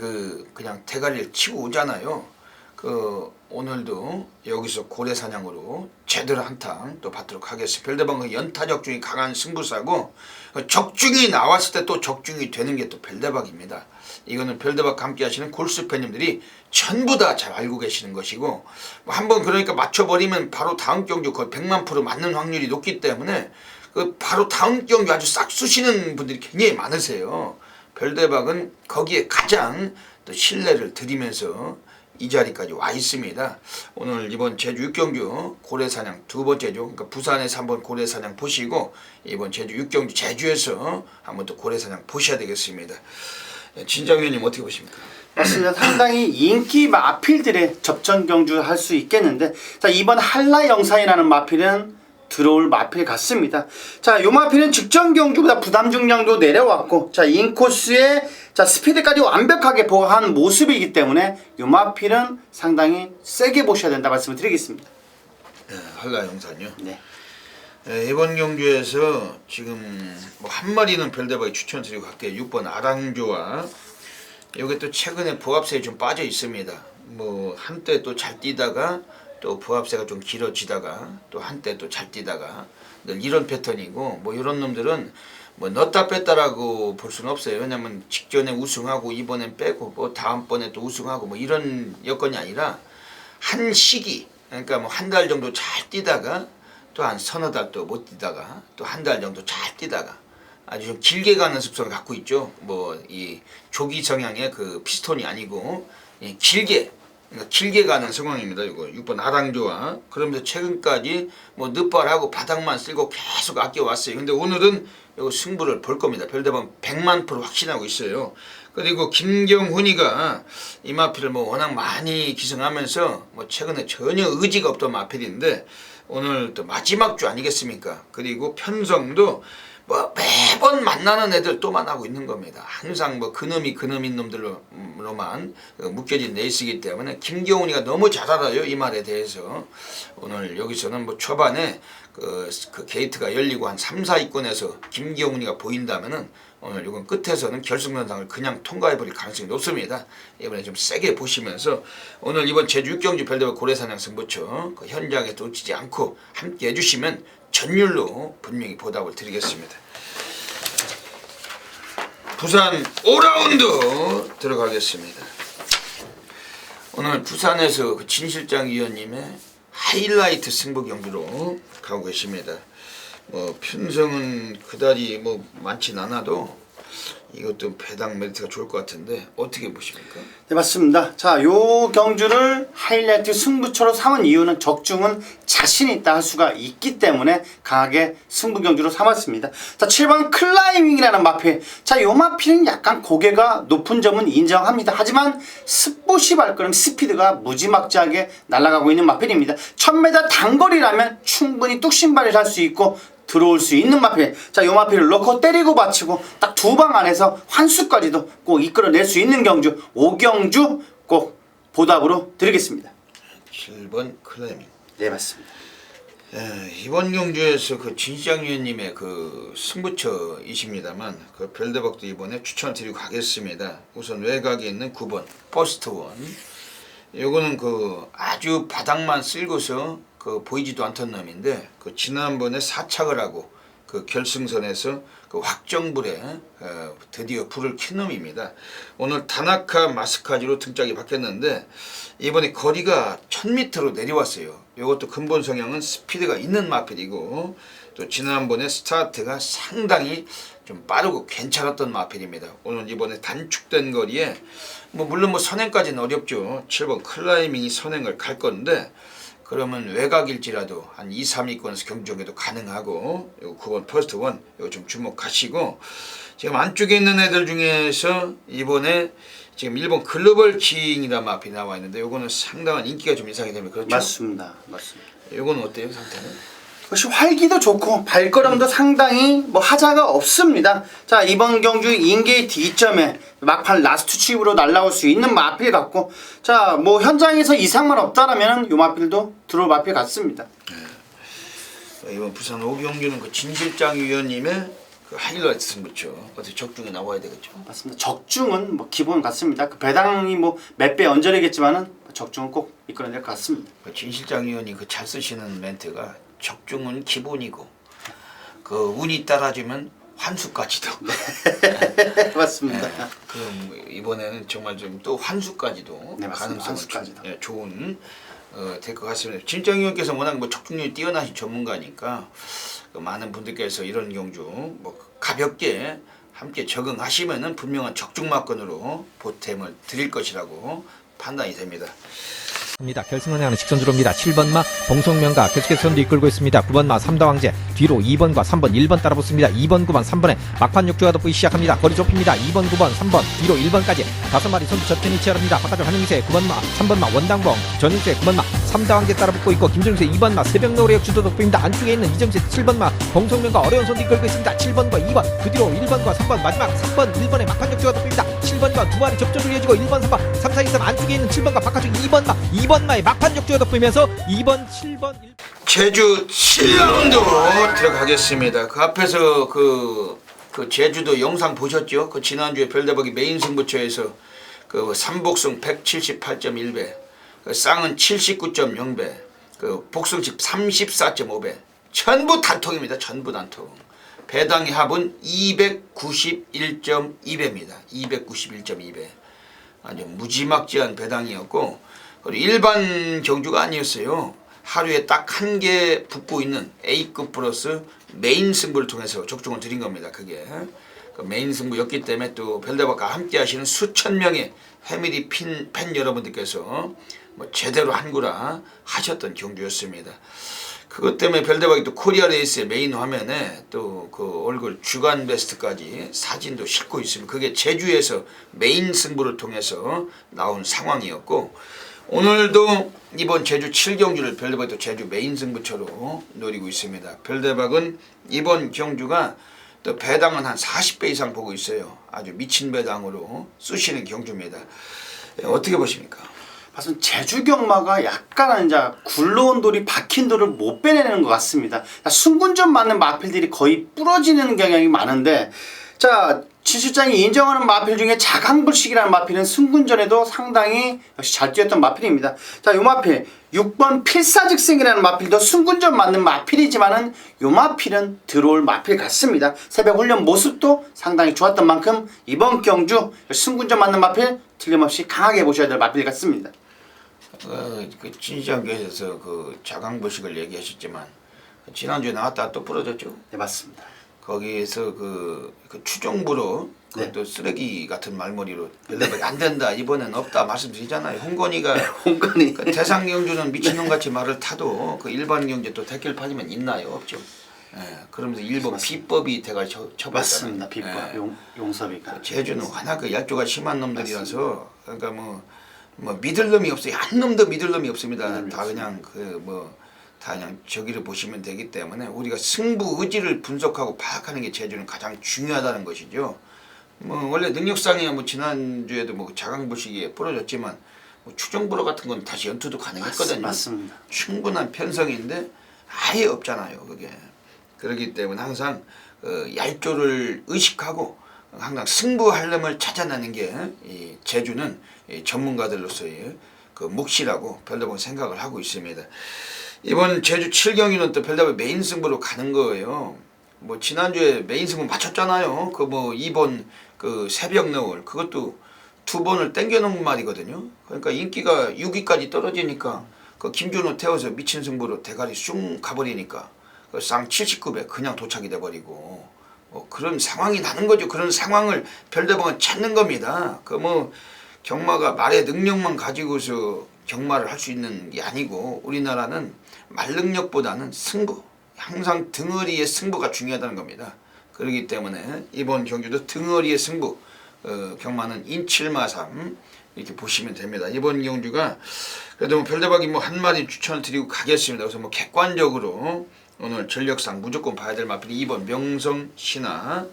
그냥 대가리를 치고 오잖아요. 그 오늘도 여기서 고래사냥으로 제대로 한탕 또 받도록 하겠습니다. 별대박은 연타 적중이 강한 승부사고 적중이 나왔을 때 또 적중이 되는 게 또 별대박입니다. 이거는 별대박 함께 하시는 골수 팬님들이 전부 다 잘 알고 계시는 것이고 한번 그러니까 맞춰버리면 바로 다음 경주 거의 100만% 맞는 확률이 높기 때문에 그 바로 다음 경주 아주 싹 쑤시는 분들이 굉장히 많으세요. 별대박은 거기에 가장 또 신뢰를 드리면서 이 자리까지 와 있습니다. 오늘 이번 제주 6경주 고래사냥 두 번째죠. 그러니까 부산에서 한번 고래사냥 보시고 이번 제주 6경주 제주에서 한번 또 고래사냥 보셔야 되겠습니다. 진장위원님 어떻게 보십니까? 맞습니다. 상당히 인기 마필들의 접전 경주 할 수 있겠는데 자 이번 한라 영상이라는 마필은 들어올 마필 같습니다. 자, 요 마필은 직전 경주보다 부담 중량도 내려왔고 자 인코스에 자 스피드까지 완벽하게 보호한 모습이기 때문에 요 마필은 상당히 세게 보셔야 된다 말씀을 드리겠습니다. 네, 한라 영상요. 네. 네, 이번 경주에서 지금 뭐 한 마리는 별대박이 추천드리고 갈게요. 6번 아랑조와 여기 또 최근에 부합세에 좀 빠져 있습니다. 뭐 한때 또 잘 뛰다가 또 부합세가 좀 길어지다가 또 한때 또 잘 뛰다가 늘 이런 패턴이고, 뭐 이런 놈들은 뭐 넣었다 뺐다라고 볼 수는 없어요. 왜냐면 직전에 우승하고 이번엔 빼고 뭐 다음번에 또 우승하고 뭐 이런 여건이 아니라 한 시기, 그러니까 뭐 한 달 정도 잘 뛰다가 또 한 서너 달 또 못 뛰다가 또 한 달 정도 잘 뛰다가 아주 좀 길게 가는 습성을 갖고 있죠. 뭐 이 조기 성향의 그 피스톤이 아니고 길게, 그러니까 길게 가는 상황입니다. 이거 6번 아랑조와. 그러면서 최근까지 뭐 늦발하고 바닥만 쓸고 계속 아껴왔어요. 근데 오늘은 요 승부를 볼 겁니다. 별대방 100만% 확신하고 있어요. 그리고 김경훈이가 이 마필을 뭐 워낙 많이 기승하면서 뭐 최근에 전혀 의지가 없던 마필인데 오늘 또 마지막 주 아니겠습니까? 그리고 편성도 뭐 매번 만나는 애들 또 만나고 있는 겁니다. 항상 뭐 그놈인 놈들로만 묶여진 레이스이기 때문에 김경훈이가 너무 잘 알아요, 이 말에 대해서. 오늘 여기서는 뭐 초반에 그 게이트가 열리고 한 3, 4위권에서 김경훈이가 보인다면은 오늘 이건 끝에서는 결승선상을 그냥 통과해버릴 가능성이 높습니다. 이번에 좀 세게 보시면서 오늘 이번 제주 6경주 별대박 고래사냥 승부처 그 현장에 놓치지 않고 함께 해주시면 전율로 분명히 보답을 드리겠습니다. 부산 5라운드 들어가겠습니다. 오늘 부산에서 그 진 실장 위원님의 하이라이트 승부 경기로 가고 계십니다. 뭐 편성은 그다지 뭐 많진 않아도 이것도 배당 메리트가 좋을 것 같은데 어떻게 보십니까? 네, 맞습니다. 자, 요 경주를 하이라이트 승부처로 삼은 이유는 적중은 자신 있다 할 수가 있기 때문에 강하게 승부 경주로 삼았습니다. 자, 7번 클라이밍이라는 마필. 자, 요 마필은 약간 고개가 높은 점은 인정합니다. 하지만 스포시 발걸음 스피드가 무지막지하게 날아가고 있는 마필입니다. 1000m 단거리라면 충분히 뚝심발을 할 수 있고 들어올 수 있는 마필. 자, 요 마필을 넣고 때리고 받치고 딱 두 방 안에서 환수까지도 꼭 이끌어낼 수 있는 경주 5경주 꼭 보답으로 드리겠습니다. 7번 클라이밍. 네, 맞습니다. 이번 경주에서 그 진시장 위원님의 그 승부처이십니다만 그 별대박도 이번에 추천을 드리고 가겠습니다. 우선 외곽에 있는 9번 퍼스트 원. 요거는 그 아주 바닥만 쓸고서 그 보이지도 않던 놈인데 그 지난번에 4착을 하고 그 결승선에서 그 확정불에 드디어 불을 킨 놈입니다. 오늘 다나카 마스카지로 등짝이 바뀌었는데 이번에 거리가 1000m로 내려왔어요. 이것도 근본 성향은 스피드가 있는 마필이고 또 지난번에 스타트가 상당히 좀 빠르고 괜찮았던 마필입니다. 오늘 이번에 단축된 거리에 뭐 물론 뭐 선행까지는 어렵죠. 7번 클라이밍이 선행을 갈 건데 그러면 외곽일지라도 한 2, 3위권에서 경주경기도 가능하고 요 9번 퍼스트 원 이거 좀 주목하시고 지금 안쪽에 있는 애들 중에서 이번에 지금 1번 글로벌 킹이라는 마필이 나와 있는데 요거는 상당한 인기가 좀 예상이 되면 그렇죠? 맞습니다. 맞습니다. 요거는 어때요, 상태는? 역시 활기도 좋고 발걸음도 상당히 뭐 하자가 없습니다. 자, 이번 경주 인게이트 2점에 막판 라스트 칩으로 날라올 수 있는 마필 같고 자, 뭐 현장에서 이상만 없다라면 요 마필도 들어올 마필 같습니다. 이번 부산 5경주는 그 진실장 위원님의 그 하이라이트 승부처 어떻게 적중에 나와야 되겠죠? 맞습니다. 적중은 뭐 기본 같습니다. 그 배당이 뭐 몇 배 얹어내겠지만은 적중은 꼭 이끌어낼 것 같습니다. 그 진실장 위원이 그 잘 쓰시는 멘트가 적중은 기본이고 그 운이 따라주면 환수까지도. 맞습니다. 그럼 이번에는 정말 좀 또 환수까지도 네, 맞습니다. 환수까지도. 좋은 될 것 같습니다. 진실장 위원께서 워낙 뭐 적중률이 뛰어나신 전문가니까 그 많은 분들께서 이런 경주 뭐 가볍게 함께 적응하시면은 분명한 적중마건으로 보탬을 드릴 것이라고 판단이 됩니다. 결승선에 하는 직선주로입니다. 7번마 봉송명가 계속해서 선두 이끌고 있습니다. 9번마 삼다왕제 뒤로 2번과 3번 1번 따라붙습니다. 2번 9번 3번에 막판 육주가 돋보이기 시작합니다. 거리 좁힙니다. 2번 9번 3번 뒤로 1번까지 5마리 선두 저편이 치열합니다. 바깥쪽 한용세 9번마 3번마 원당봉 전용세 9번마 삼다왕제 따라붙고 있고 김정세 2번마 새벽노래 역주도 돋보입니다. 안쪽에 있는 이정세 7번마 봉송명가 어려운 선두 이끌고 있습니다. 7번과 2번 그 뒤로 1번과 3번 마지막 3번 1번에 막판 육주가 돋보입니다. 7번과 두 마리 접전으로 이어지고 1번 3번 3, 4, 2, 3 안쪽에 있는 7번과 바깥쪽 2번마의 막판 역주가 돋보이면서 2번 7번 제주 7라운드 들어가겠습니다. 그 앞에서 그 제주도 영상 보셨죠? 그 지난주에 별대박이 메인 승부처에서 그 삼복승 178.1배, 그 쌍은 79.0배, 그 복승집 34.5배, 전부 단통입니다. 전부 단통. 배당의 합은 291.2배입니다. 291.2배. 아주 무지막지한 배당이었고, 그리고 일반 경주가 아니었어요. 하루에 딱 한 개 붙고 있는 A급 플러스 메인 승부를 통해서 적중을 드린 겁니다. 그게 그 메인 승부였기 때문에 또 별대박과 함께 하시는 수천 명의 패밀리 팬 여러분들께서 뭐 제대로 한구라 하셨던 경주였습니다. 그것 때문에 별대박이 또 코리아 레이스의 메인 화면에 또 그 얼굴 주간 베스트까지 사진도 싣고 있습니다. 그게 제주에서 메인 승부를 통해서 나온 상황이었고, 오늘도 이번 제주 7경주를 별대박이 또 제주 메인 승부처로 노리고 있습니다. 별대박은 이번 경주가 또 배당은 한 40배 이상 보고 있어요. 아주 미친 배당으로 쑤시는 경주입니다. 어떻게 보십니까? 봐서 제주 경마가 약간 이제 굴러온 돌이 박힌 돌을 못 빼내는 것 같습니다. 순군전 맞는 마필들이 거의 부러지는 경향이 많은데, 자, 지 실장이 인정하는 마필 중에 자강불식이라는 마필은 순군전에도 상당히 역시 잘 뛰었던 마필입니다. 자, 요 마필 6번 필사즉생이라는 마필도 순군전 맞는 마필이지만은 요 마필은 들어올 마필 같습니다. 새벽 훈련 모습도 상당히 좋았던 만큼 이번 경주 순군전 맞는 마필 틀림없이 강하게 보셔야 될 마필 같습니다. 그 진시장교에서 그 자강불식을 얘기하셨지만 지난주에 나왔다 또 부러졌죠. 네, 맞습니다. 거기에서 그 추종부로 네. 또 쓰레기 같은 말머리로 별대박이 안 된다, 이번엔 없다 말씀드리잖아요. 홍건이가 홍건이 그 대상 경주는 미친놈같이 말을 타도 그 일반 경주 또 댓글 파지면 있나요? 없죠. 예, 그러면서 일본 비법이 대가 쳐봤잖아요. 맞습니다. 비법 예. 용섭이가 제주는 워낙 그 얄조가 심한 놈들이라서, 그러니까 뭐 믿을 놈이 없어요. 한 놈도 믿을 놈이 없습니다. 다 그냥 다 그냥 저기를 보시면 되기 때문에 우리가 승부 의지를 분석하고 파악하는 게 제주는 가장 중요하다는 것이죠. 뭐 원래 능력상이야 뭐 지난주에도 뭐 자강불식이 부러졌지만 뭐 추정불허 같은 건 다시 연투도 가능했거든요. 맞습니다. 충분한 편성인데 아예 없잖아요, 그게. 그렇기 때문에 항상 얄조를 의식하고 항상 승부하려면 찾아내는 게 이 제주는 이 전문가들로서의 그 몫이라고 별다방 생각을 하고 있습니다. 이번 제주 7경기는 또 별다방 메인 승부로 가는 거예요. 뭐 지난주에 메인 승부 맞췄잖아요. 그 뭐 2번 그 새벽 너울 그것도 2번을 땡겨놓은 말이거든요. 그러니까 인기가 6위까지 떨어지니까 그 김준호 태워서 미친 승부로 대가리 쑥 가버리니까 그 쌍 79배 그냥 도착이 돼버리고 그런 상황이 나는 거죠. 그런 상황을 별대방은 찾는 겁니다. 그 뭐 경마가 말의 능력만 가지고서 경마를 할 수 있는 게 아니고 우리나라는 말 능력보다는 승부, 항상 등어리의 승부가 중요하다는 겁니다. 그렇기 때문에 이번 경주도 등어리의 승부, 경마는 인칠마삼 이렇게 보시면 됩니다. 이번 경주가 그래도 뭐 별대박이 뭐 한 마디 추천을 드리고 가겠습니다. 그래서 뭐 객관적으로 오늘 전력상 무조건 봐야 될 마필이 2번 명성신화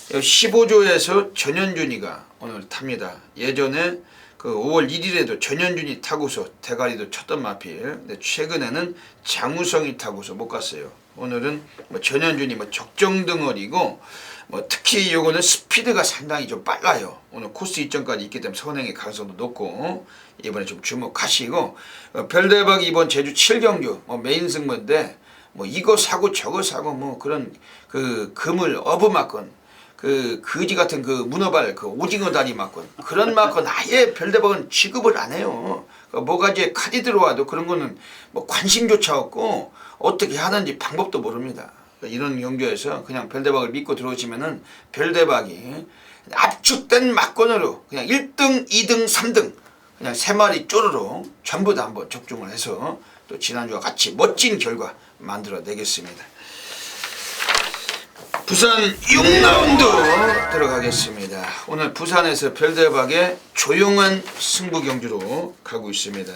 15조에서 전현준이가 오늘 탑니다. 예전에 그 5월 1일에도 전현준이 타고서 대가리도 쳤던 마필. 근데 최근에는 장우성이 타고서 못 갔어요. 오늘은 뭐 전현준이 뭐 적정등어리고 뭐 특히 요거는 스피드가 상당히 좀 빨라요. 오늘 코스 이점까지 있기 때문에 선행의 가능성도 높고 이번에 좀 주목하시고 별대박 이번 제주 7경주 뭐 메인 승부인데 뭐 이거 사고 저거 사고 뭐 그런 그 금을 어부맞건 그 거지 같은 그 문어발 그 오징어 다리 맞건 그런 맞건 아예 별대박은 취급을 안 해요. 그 뭐가지에 칼이 들어와도 그런 거는 뭐 관심조차 없고 어떻게 하는지 방법도 모릅니다. 이런 경주에서 그냥 별대박을 믿고 들어오시면은 별대박이 압축된 막건으로 그냥 1등, 2등, 3등 그냥 3마리 쪼르륵 전부 다 한번 적중을 해서 또 지난주와 같이 멋진 결과 만들어 내겠습니다. 부산 6라운드 들어가겠습니다. 오늘 부산에서 별대박의 조용한 승부 경주로 가고 있습니다.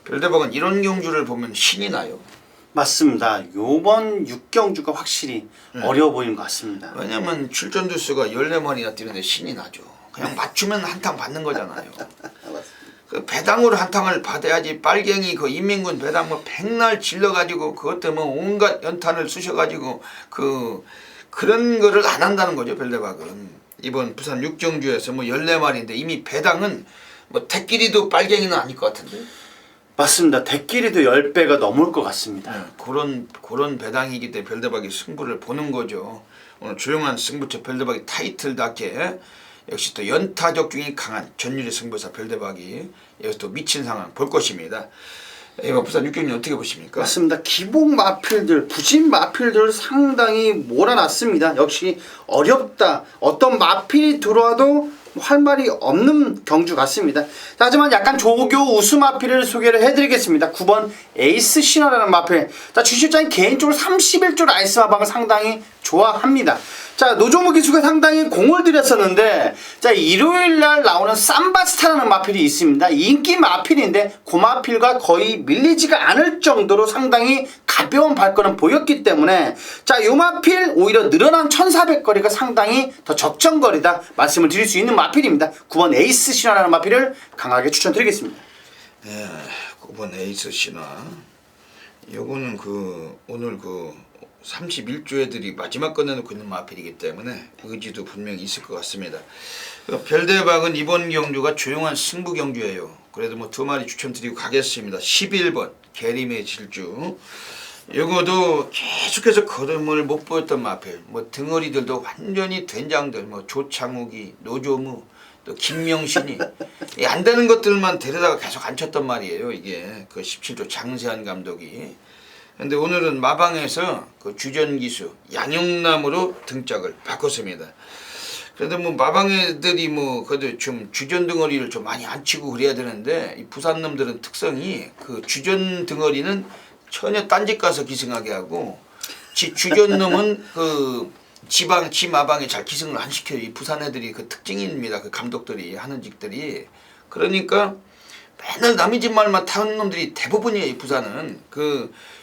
별대박은 이런 경주를 보면 신이 나요. 맞습니다. 요번 6경주가 확실히 어려워 보이는 것 같습니다. 왜냐면 출전 두수가 14마리나 뛰는데 신이 나죠. 그냥 맞추면 한탕 받는 거잖아요. 그 배당으로 한탕을 받아야지. 빨갱이 그 인민군 배당 뭐 백날 질러가지고 그것 때문에 온갖 연탄을 쑤셔가지고 그런 거를 안 한다는 거죠. 별대박은 이번 부산 육경주에서 뭐 14마리인데 이미 배당은 뭐 대끼리도 빨갱이는 아닐 것 같은데. 맞습니다. 대끼리도 10배가 넘을 것 같습니다. 그런 배당이기 때문에 별대박이 승부를 보는 거죠. 오늘 조용한 승부처 별대박이 타이틀답게 역시 또 연타적 중이 강한 전율의 승부사 별대박이 여기서 또 미친 상황 볼 것입니다. 이번 부산 육경주 어떻게 보십니까? 맞습니다. 기복 마필들, 부진 마필들 상당히 몰아놨습니다. 역시 어렵다. 어떤 마필이 들어와도 할 말이 없는 경주 같습니다. 자, 하지만 약간 조교 우수 마필을 소개를 해드리겠습니다. 9번 에이스 신화라는 마필. 자, 주실장이 개인적으로 31조 라이스 마방을 상당히 좋아합니다. 자, 노조무 기수가 상당히 공을 들였었는데, 자, 일요일날 나오는 삼바스타라는 마필이 있습니다. 인기 마필인데 그 마필과 거의 밀리지가 않을 정도로 상당히 가벼운 발걸음 보였기 때문에, 자, 이 마필 오히려 늘어난 1400거리가 상당히 더 적정거리다 말씀을 드릴 수 있는 마필입니다. 9번 에이스 신화라는 마필을 강하게 추천드리겠습니다. 네, 9번 에이스 신화. 요거는 오늘 31조 애들이 마지막 꺼내놓고 있는 마필이기 때문에 의지도 분명히 있을 것 같습니다. 별대박은 이번 경주가 조용한 승부 경주예요. 그래도 뭐 2마리 추천드리고 가겠습니다. 11번 계림의 질주. 요거도 계속해서 걸음을 못 보였던 마필. 뭐 등어리들도 완전히 된장들, 뭐 조창욱이, 노조무, 또 김명신이 안 되는 것들만 데려다가 계속 앉혔단 말이에요. 이게 그 17조 장세한 감독이. 근데 오늘은 마방에서 그 주전기수 양영남으로 등짝을 바꿨습니다. 그래도 뭐 마방 애들이 뭐 그래도 좀 주전 덩어리를 좀 많이 안 치고 그래야 되는데 이 부산 놈들은 특성이 그 주전 덩어리는 전혀 딴집 가서 기승하게 하고 지 주전 놈은 그 지 마방에 잘 기승을 안 시켜요. 이 부산 애들이 그 특징입니다. 그 감독들이 하는 직들이. 그러니까 맨날 남의 집 말만 타는 놈들이 대부분이에요. 이 부산은.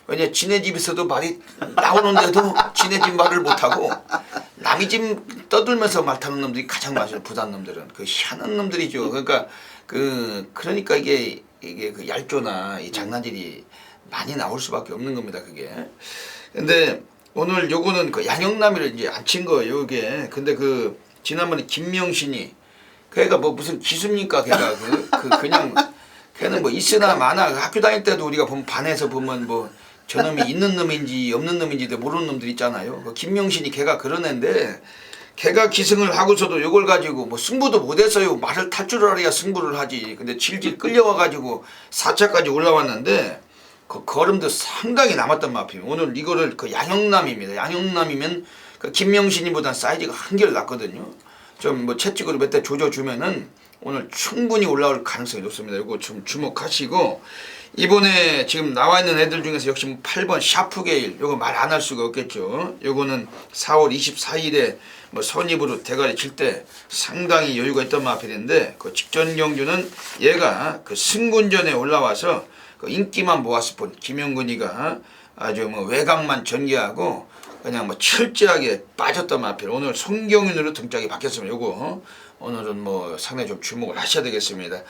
왜냐 지네 집에서도 말이 나오는데도 지네 집 말을 못하고 남의 집 떠들면서 말 타는 놈들이 가장 많아요. 부산 놈들은. 그 희한한 놈들이죠. 그러니까 이게 그 얄조나 이 장난질이 많이 나올 수밖에 없는 겁니다. 그게. 근데 오늘 요거는 그 양영남이를 이제 안 친 거예요. 요게. 근데 지난번에 김명신이 걔가 뭐 무슨 기수입니까? 걔가 그냥 걔는 뭐 있으나 마나 학교 다닐 때도 우리가 보면 반에서 보면 뭐 저놈이 있는 놈인지 없는 놈인지도 모르는 놈들 있잖아요. 그 김명신이 걔가 그런 애인데 걔가 기승을 하고서도 요걸 가지고 뭐 승부도 못했어요. 말을 탈 줄 알아야 승부를 하지. 근데 질질 끌려와 가지고 4차까지 올라왔는데 그 걸음도 상당히 남았단 말이에요. 오늘 이거를 그 양영남입니다. 양영남이면 그 김명신이보단 사이즈가 한결 낫거든요. 좀 뭐 채찍으로 몇 대 조져주면은 오늘 충분히 올라올 가능성이 높습니다. 이거 좀 주목하시고 이번에 지금 나와 있는 애들 중에서 역시 8번 샤프게일 요거 말 안 할 수가 없겠죠. 요거는 4월 24일에 뭐 선입으로 대가리 칠 때 상당히 여유가 있던 마필인데 그 직전 경주는 얘가 그 승군전에 올라와서 그 인기만 모았을 뿐 김영근이가 아주 뭐 외곽만 전개하고 그냥 뭐 철저하게 빠졌던 마필. 오늘 송경윤으로 등짝이 바뀌었습니다. 요거 오늘은 뭐 상당히 좀 주목을 하셔야 되겠습니다.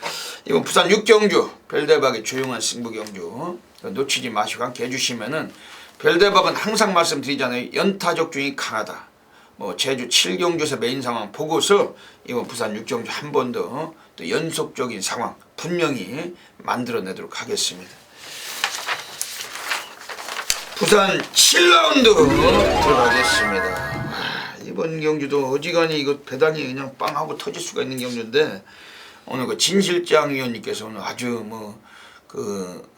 이번 부산 육경주 별대박의 조용한 승부 경주 놓치지 마시고 함께 해주시면은 별대박은 항상 말씀드리잖아요. 연타적 중이 강하다. 뭐 제주 7경주에서 메인 상황 보고서 이번 부산 육경주 한 번 더 또 연속적인 상황 분명히 만들어내도록 하겠습니다. 부산 7라운드 들어가겠습니다. 이번 경주도 어지간히 이거 배당이 그냥 빵 하고 터질 수가 있는 경주인데 오늘 그 진실장 위원님께서 오늘 아주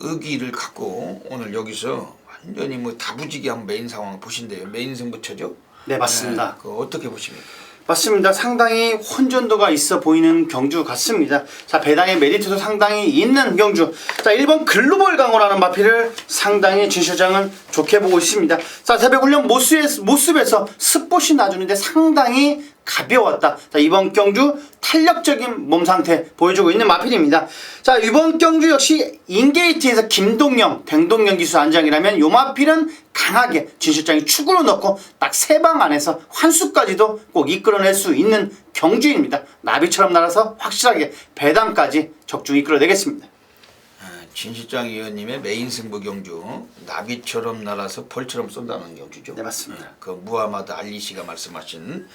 의기를 갖고 오늘 여기서 완전히 다부지기한 메인 상황을 보신대요. 메인 승부처죠? 네, 맞습니다. 네, 어떻게 보십니까? 맞습니다. 상당히 혼전도가 있어 보이는 경주 같습니다. 자, 배당의 메리트도 상당히 있는 경주. 자, 1번 글로벌 강호라는 마필을 상당히 진 실장은 좋게 보고 있습니다. 자, 새벽훈련 모습에서 스포시 놔주는데 상당히 가벼웠다. 자, 이번 경주 탄력적인 몸 상태 보여주고 있는 마필입니다. 자, 이번 경주 역시 인게이트에서 김동영, 댕동영 기수 안장이라면 요 마필은 강하게 진 실장이 축으로 넣고 딱 3방 안에서 환수까지도 꼭 이끌어낼 수 있는 경주입니다. 나비처럼 날아서 확실하게 배당까지 적중 이끌어내겠습니다. 진 실장 위원님의 메인 승부 경주 나비처럼 날아서 벌처럼 쏜다는 경주죠. 네, 맞습니다. 그 무하마드 알리 씨가 말씀하신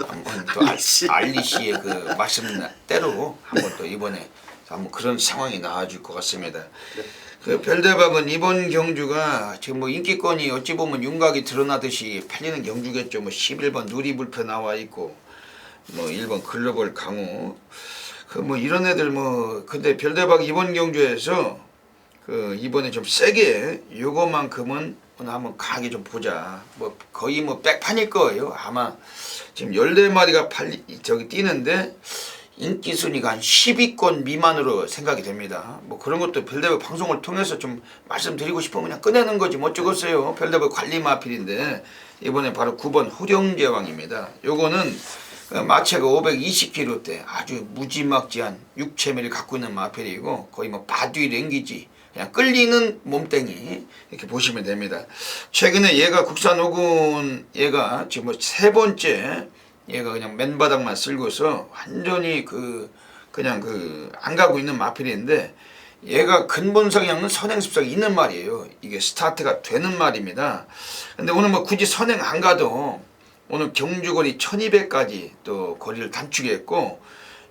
한번 또 알리 알리 씨의 그 말씀대로 한번 또 이번에 한번 그런 상황이 나와줄 것 같습니다. 그 별대박은 이번 경주가 지금 뭐 인기권이 어찌 보면 윤곽이 드러나듯이 팔리는 경주겠죠. 뭐 11번 누리불패 나와 있고 뭐 1번 글로벌 강호 그 뭐 이런 애들 뭐 근데 별대박 이번 경주에서 그 이번에 좀 세게 요거만큼은 오늘 한번 강하게 좀 보자. 뭐 거의 뭐 백판일 거예요. 아마 지금 14마리가 저기 뛰는데 인기 순위가 한 10위권 미만으로 생각이 됩니다. 뭐 그런 것도 별대박 방송을 통해서 좀 말씀드리고 싶으면 그냥 꺼내는 거지 뭐 어쩌겠어요. 별대박 관리 마필인데 이번에 바로 9번 호령제왕입니다. 요거는 마체가 520kg대 아주 무지막지한 육체미를 갖고 있는 마필이고 거의 뭐 바뒤 랭귀지 그냥 끌리는 몸땡이 이렇게 보시면 됩니다. 최근에 얘가 국산 5군 얘가 지금 뭐 3번째 얘가 그냥 맨바닥만 쓸고서 완전히 그냥 안 가고 있는 마필인데 얘가 근본 성향은 선행 습성이 있는 말이에요. 이게 스타트가 되는 말입니다. 근데 오늘 뭐 굳이 선행 안 가도 오늘 경주거리 1200까지 또 거리를 단축했고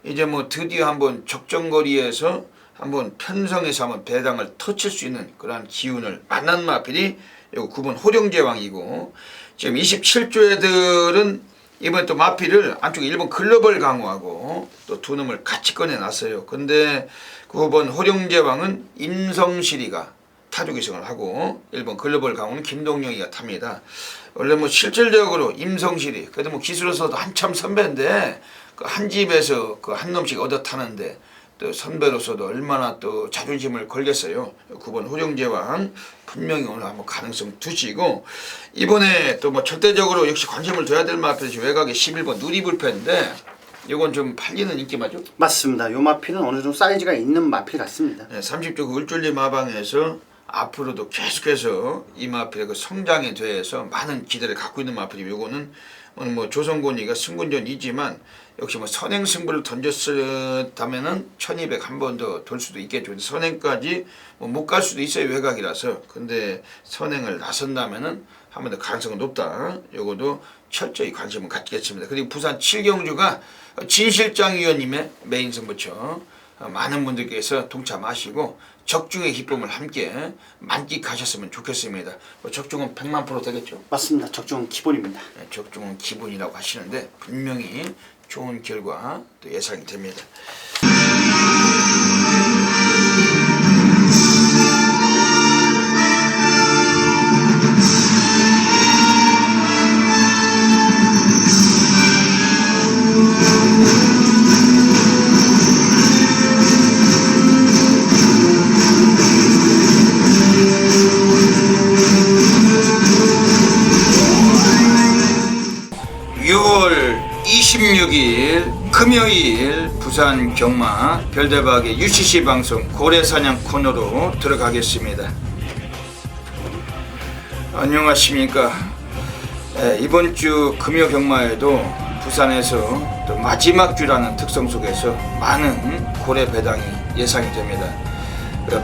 이제 뭐 드디어 한번 적정거리에서 한번 편성해서 한번 배당을 터칠 수 있는 그런 기운을 만난 마필이 요 9번 호령제왕이고 지금 27조 애들은 이번에 또 마필을 안쪽에 1번 글로벌 강호하고 또 두 놈을 같이 꺼내놨어요. 근데 9번 호령제왕은 임성실이가 타주기승을 하고 1번 글로벌 강호는 김동영이가 탑니다. 원래 뭐 실질적으로 임성실이 그래도 뭐 기술로서도 한참 선배인데 그 한 집에서 그 한 놈씩 얻어 타는데 또 선배로서도 얼마나 또 자존심을 걸겠어요. 9번 호령제왕 분명히 오늘 한번 가능성 두시고 이번에 또 뭐 절대적으로 역시 관심을 둬야 될 마필이 외곽의 11번 누리불패인데 이건 좀 팔리는 인기 맞죠? 맞습니다. 요 마필은 어느 정도 사이즈가 있는 마필 같습니다. 네, 30조 을줄리 마방에서 앞으로도 계속해서 이 마필의 그 성장에 대해서 많은 기대를 갖고 있는 마필이 요거는 오늘 뭐 조선권위가 승군전이지만 역시 뭐 선행 승부를 던졌다면은 1200 한 번 더 돌 수도 있겠죠. 선행까지 뭐 못 갈 수도 있어요. 외곽이라서. 근데 선행을 나선다면은 한 번 더 가능성은 높다. 요거도 철저히 관심을 갖겠습니다. 그리고 부산 7경주가 진 실장 위원님의 메인 승부처 많은 분들께서 동참하시고 적중의 기쁨을 함께 만끽하셨으면 좋겠습니다. 적중은 100만% 되겠죠? 맞습니다. 적중은 기본입니다. 네, 적중은 기본이라고 하시는데 분명히 좋은 결과 또 예상이 됩니다. 26일 금요일 부산 경마 별대박의 UCC 방송 고래사냥 코너로 들어가겠습니다. 안녕하십니까. 이번 주 금요 경마에도 부산에서 또 마지막 주라는 특성 속에서 많은 고래 배당이 예상이 됩니다.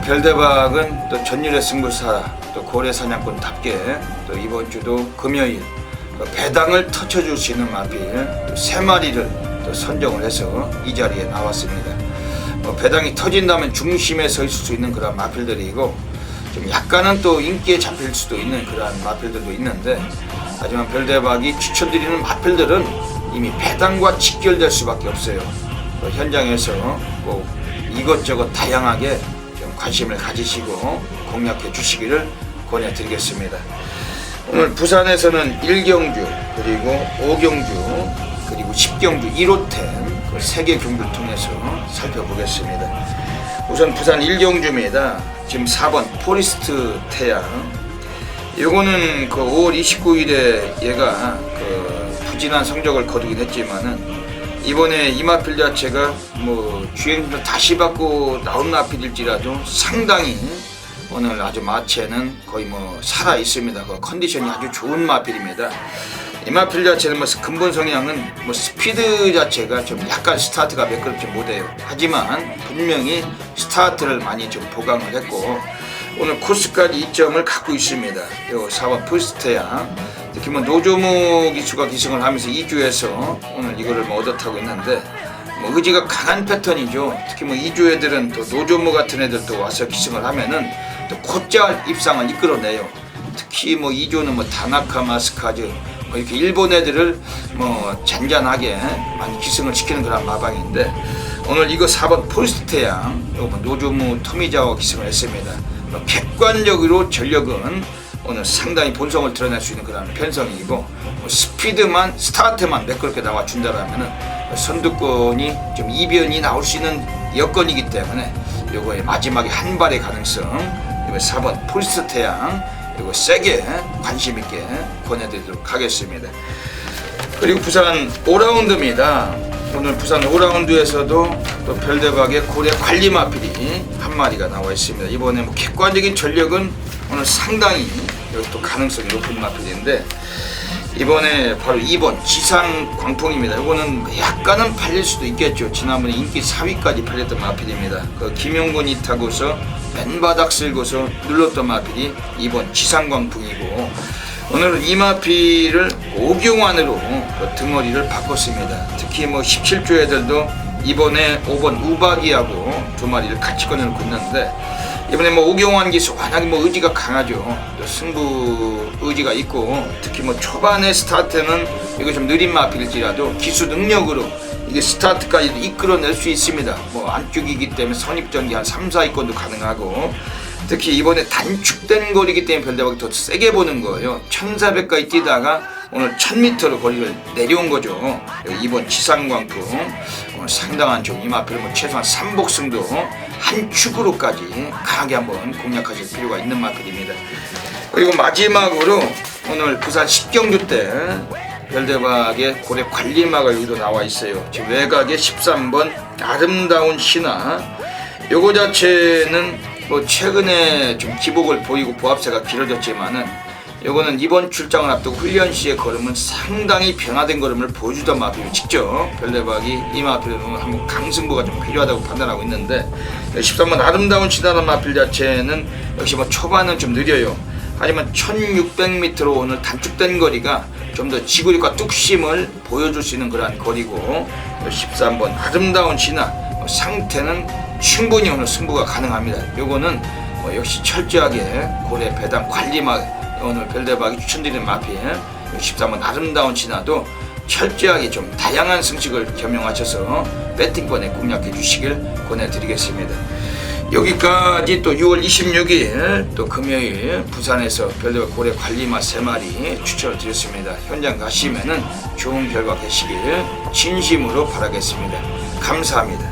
별대박은 또 전율의 승부사 또 고래사냥꾼답게 또 이번 주도 금요일 배당을 터쳐줄 수 있는 마필 3마리를 또 선정을 해서 이 자리에 나왔습니다. 배당이 터진다면 중심에 서 있을 수 있는 그런 마필들이고 좀 약간은 또 인기에 잡힐 수도 있는 그런 마필들도 있는데 하지만 별대박이 추천드리는 마필들은 이미 배당과 직결될 수밖에 없어요. 현장에서 꼭 이것저것 다양하게 좀 관심을 가지시고 공략해 주시기를 권해드리겠습니다. 오늘 부산에서는 1경주 그리고 5경주 그리고 10경주 1호템 그 3개 경주를 통해서 살펴보겠습니다. 우선 부산 1경주입니다. 지금 4번 포리스트 태양 요거는 그 5월 29일에 얘가 그 부진한 성적을 거두긴 했지만은 이번에 이 마필 자체가 뭐 주행도 다시 받고 나온 마필일지라도 상당히 오늘 아주 마체는 거의 뭐 살아 있습니다. 그 컨디션이 아주 좋은 마필입니다. 이마필 자체는 뭐 근본 성향은 뭐 스피드 자체가 좀 약간 스타트가 매끄럽지 못해요. 하지만 분명히 스타트를 많이 좀 보강을 했고 오늘 코스까지 2점을 갖고 있습니다. 요 4번 풀스테야 특히 뭐 노조무 기수가 기승을 하면서 2주에서 오늘 이거를 뭐 얻어 타고 있는데 뭐 의지가 강한 패턴이죠. 특히 뭐 2주 애들은 또 노조무 같은 애들도 와서 기승을 하면은 또 곧잘 입상을 이끌어내요. 특히 뭐 2조는 뭐 다나카 마스카즈 뭐 이렇게 일본 애들을 뭐 잔잔하게 많이 기승을 시키는 그런 마방인데 오늘 이거 4번 폴스테야 요거 뭐 노조무 토미자와 기승을 했습니다. 뭐 객관적으로 전력은 오늘 상당히 본성을 드러낼 수 있는 그런 편성이고 뭐 스피드만 스타트만 매끄럽게 나와준다라면은 선두권이 좀 이변이 나올 수 있는 여건이기 때문에 요거의 마지막에 한 발의 가능성 이거 4번 폴스테야 이거 세게 관심 있게 권해드리도록 하겠습니다. 그리고 부산 5라운드입니다. 오늘 부산 5라운드에서도 또 별대박의 고래 관리마필이 한 마리가 나와 있습니다. 이번에 뭐 객관적인 전력은 오늘 상당히 여기 또 가능성이 높은 마필인데 이번에 바로 2번 지상 광풍입니다. 이거는 약간은 팔릴 수도 있겠죠. 지난번에 인기 4위까지 팔렸던 마필입니다. 그 김용군이 타고서 맨바닥 쓸고서 눌렀던 마필이 2번 지상 광풍이고 오늘은 이 마필을 오경환으로 그 등어리를 바꿨습니다. 특히 뭐 17조 애들도 이번에 5번 우박이하고 두 마리를 같이 꺼내놓고 있는데 이번에 뭐 오경환 기수 워낙에 뭐 의지가 강하죠. 또 승부 의지가 있고 특히 뭐 초반에 스타트는 이거 좀 느린 마필일지라도 기수 능력으로 이게 스타트까지도 이끌어낼 수 있습니다. 뭐 안쪽이기 때문에 선입전기 한 3, 4위권도 가능하고 특히 이번에 단축된 거리이기 때문에 별대박이 더 세게 보는 거예요. 1400까지 뛰다가 오늘 1000m로 거리를 내려온 거죠. 이번 지상광풍 오늘 상당한 좀 이마필 뭐 최소한 3복승도 한 축으로까지 강하게 한번 공략하실 필요가 있는 마필입니다. 그리고 마지막으로 오늘 부산 10경주 때 별대박의 고래 관리마가 여기도 나와 있어요. 지금 외곽에 13번 아름다운 신화 요거 자체는 뭐 최근에 좀 기복을 보이고 보합세가 길어졌지만은 요거는 이번 출장을 앞두고 훈련 시의 걸음은 상당히 변화된 걸음을 보여주던 마필이 직접 별대박이 이 마필은 한번 강승부가 좀 필요하다고 판단하고 있는데 13번 아름다운 신화라는 마필 자체는 역시 뭐 초반은 좀 느려요. 하지만 1600m로 오늘 단축된 거리가 좀 더 지구력과 뚝심을 보여줄 수 있는 그러한 거리고 13번 아름다운 신화 상태는 충분히 오늘 승부가 가능합니다. 요거는 역시 철저하게 고래 배당 관리마 오늘 별대박이 추천드리는 마필 13번 아름다운 신화도 철저하게 좀 다양한 승식을 겸용하셔서 배팅권에 공략해 주시길 권해드리겠습니다. 여기까지 또 6월 26일 또 금요일 부산에서 별대박 고래 관리마 3마리 추천을 드렸습니다. 현장 가시면은 좋은 결과 되시길 진심으로 바라겠습니다. 감사합니다.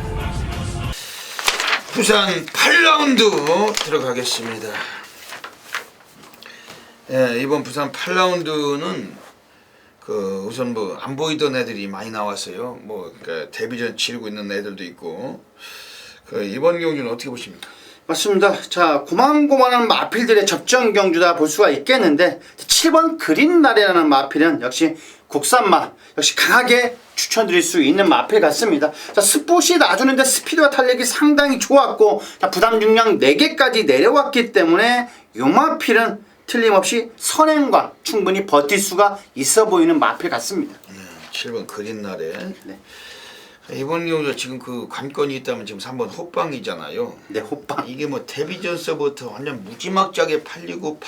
부산 8라운드 들어가겠습니다. 예, 이번 부산 8라운드는 그 우선 뭐 안 보이던 애들이 많이 나왔어요. 뭐 그러니까 데뷔전 치르고 있는 애들도 있고 그 이번 경주는 어떻게 보십니까? 맞습니다. 자, 고만고만한 마필들의 접전 경주다 볼 수가 있겠는데 7번 그린날이라는 마필은 역시 국산마 역시 강하게 추천드릴 수 있는 마필 같습니다. 자, 스포시 놔주는데 스피드와 탄력이 상당히 좋았고 자, 부담 중량 4개까지 내려왔기 때문에 이 마필은 틀림없이 선행과 충분히 버틸 수가 있어 보이는 마필 같습니다. 7번 그린날에 네. 이번 경주 지금 그 관건이 있다면 지금 3번 호빵이잖아요. 네, 호빵. 이게 뭐 데뷔전서부터 완전 무지막지하게 팔리고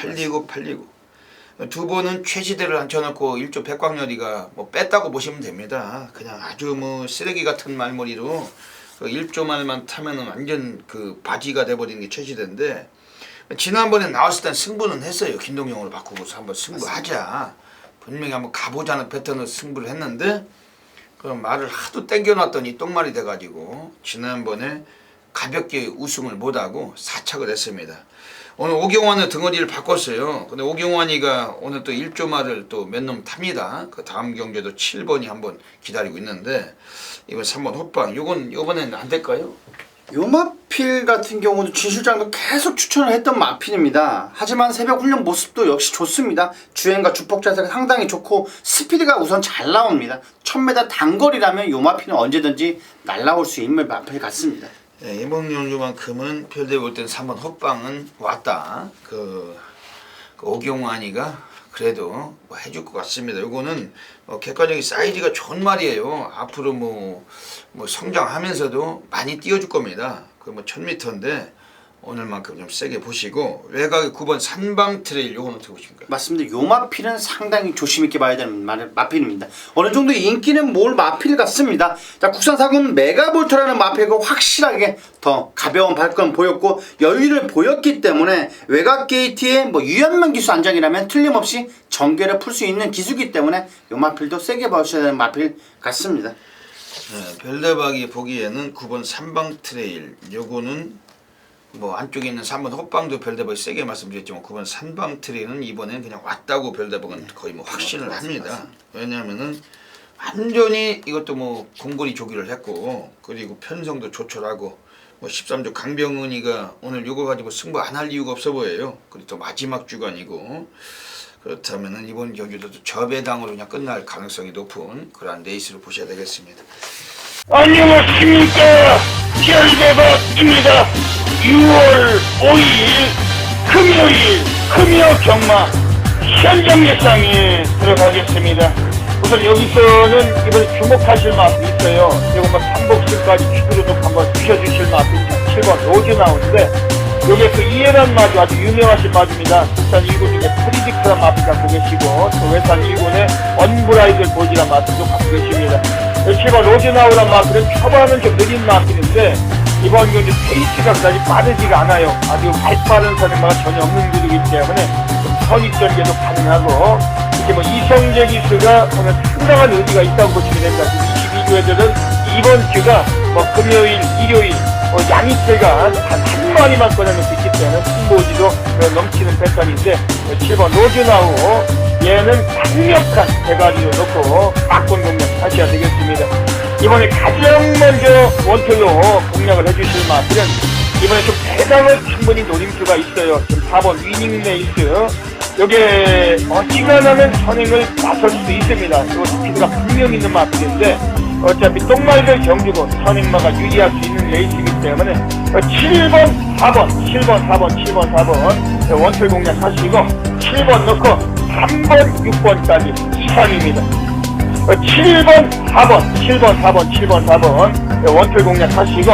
두 번은 최시대를 앉혀놓고 1조 백광열이가 뭐 뺐다고 보시면 됩니다. 그냥 아주 뭐 쓰레기 같은 말머리로 그 1조 말만 타면은 완전 그 바지가 돼버리는 게 최시대인데 지난번에 나왔을 땐 승부는 했어요. 김동영으로 바꾸고서 한번 승부하자. 분명히 한번 가보자는 패턴으로 승부를 했는데 그 말을 하도 땡겨놨더니 똥말이 돼가지고 지난번에 가볍게 우승을 못하고 사착을 했습니다. 오늘 오경환의 등어리를 바꿨어요. 근데 오경환이가 오늘 또 1조 말을 또 몇 놈 탑니다. 그 다음 경주에도 7번이 한번 기다리고 있는데 이번 3번 호빵 요건 요번에는 안 될까요? 요마필 같은 경우는 진 실장도 계속 추천을 했던 마필입니다. 하지만 새벽 훈련 모습도 역시 좋습니다. 주행과 주폭 자세가 상당히 좋고 스피드가 우선 잘 나옵니다. 1000m 단거리라면 요마필은 언제든지 날아올 수 있는 마필 같습니다. 네, 이번 경주만큼은 별대 볼 땐 3번 헛방은 왔다. 그 오경환이가 그래도 뭐 해줄 것 같습니다. 요거는 객관적인 사이즈가 좋은 말이에요. 앞으로 뭐 성장하면서도 많이 띄워줄 겁니다. 그 뭐 1000m인데 오늘만큼 좀 세게 보시고 외곽의 9번 산방 트레일 요건 어떻게 보십니까? 맞습니다. 요마필은 상당히 조심 있게 봐야 되는 마필입니다. 어느 정도 인기는 몰 마필 같습니다. 자, 국산사군 메가볼트라는 마필과 확실하게 더 가벼운 발권 보였고 여유를 보였기 때문에 외곽 게이트에 뭐 유연만 기수 안장이라면 틀림없이 전개를 풀 수 있는 기수기 때문에 요 마필도 세게 봐주셔야 되는 마필 같습니다. 네, 별대박이 보기에는 9번 산방 트레일 요거는 뭐 안쪽에 있는 3번 헛방도 별대박이 세게 말씀드렸지만 9번 산방 트레일은 이번엔 그냥 왔다고 별대박은 거의 뭐 확신을 합니다. 왜냐하면은 완전히 이것도 뭐 공거리 조기를 했고 그리고 편성도 조촐하고 뭐 13조 강병은이가 오늘 요거 가지고 승부 안 할 이유가 없어 보여요. 그리고 또 마지막 주간이고 그렇다면은 이번 경기도 저배당으로 그냥 끝날 가능성이 높은 그러한 레이스를 보셔야 되겠습니다. 안녕하십니까. 별대박입니다. 6월 5일 금요일 금요 경마 현장 예상에 들어가겠습니다. 우선 여기서는 이번에 주목하실 마음이 있어요. 이거 뭐 삼복실까지 추구로도 한번 주셔주실 마음이 7번 로즈 나오는데 요게 그 이해란 마주 아주 유명하신 마주입니다. 국산 1군 중에 프리딕트란 마주 갖고 계시고 또 외산 1군의 언브라이들 보지란 마주도 갖고 계십니다. 7번 로즈 나오란 마주는 초반은 좀 느린 마주인데 이번 경기 페이스가 그다지 빠르지가 않아요. 아주 발빠른 선행마가 전혀 없는 그룹이기 때문에 좀 선입전개도 가능하고 이렇게 뭐 이성재 기수가 보면 상당한 의지가 있다고 보시면 됩니다. 22조애들은 이번 주가 뭐 금요일, 일요일 양이태가 한 마리만 꺼내놓을 수 있기 때문에 승부지도 넘치는 패턴인데 7번 로즈나우 얘는 강력한 대가리를 놓고 막권 공략 하셔야 되겠습니다. 이번에 가장 먼저 원투로 공략을 해주실 마필은 이번에 좀 대상을 충분히 노릴 수가 있어요. 지금 4번 위닝 레이스 여기에 어지간하면 선행을 나설 수도 있습니다. 이 스피드가 분명 있는 마필인데 어차피 똥말들 경주고 선행마가 유리할 수 있는 레이스이기 때문에 7번, 4번, 7번, 4번, 7번, 4번 원투 공략 하시고 7번 넣고 3번, 6번까지 이상입니다. 7번, 4번, 7번, 4번, 7번, 4번 원투 공략 하시고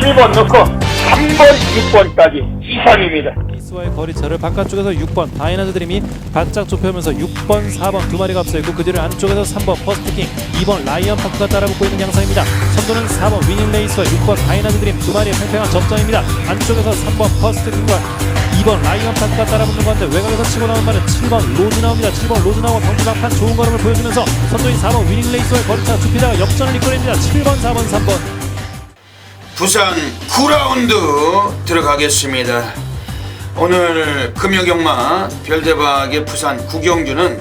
7번 넣고 3번, 6번까지 이상입니다. 레이스와의 거리차를 바깥쪽에서 6번 다이나드 드림이 바짝 좁혀오면서 6번, 4번 두 마리가 앞서 있고 그 뒤를 안쪽에서 3번 퍼스트킹, 2번 라이언 파크가 따라붙고 있는 양상입니다. 선두는 4번 위닝 레이스와 6번 다이나드 드림 두 마리의 팽팽한 접전입니다. 안쪽에서 3번 퍼스트킹과 2번 라이언 파크가 따라붙는 건데 외곽에서 치고 나온 말은 7번 로즈 나옵니다. 7번 로즈 나와 경주 막판 좋은 걸음을 보여주면서 선두인 4번 위닝 레이스와의 거리차 좁히다가 역전을 이끌어냅니다. 7번, 4번, 3번 부산 9라운드 들어가겠습니다. 오늘 금요경마 별대박의 부산 9경주는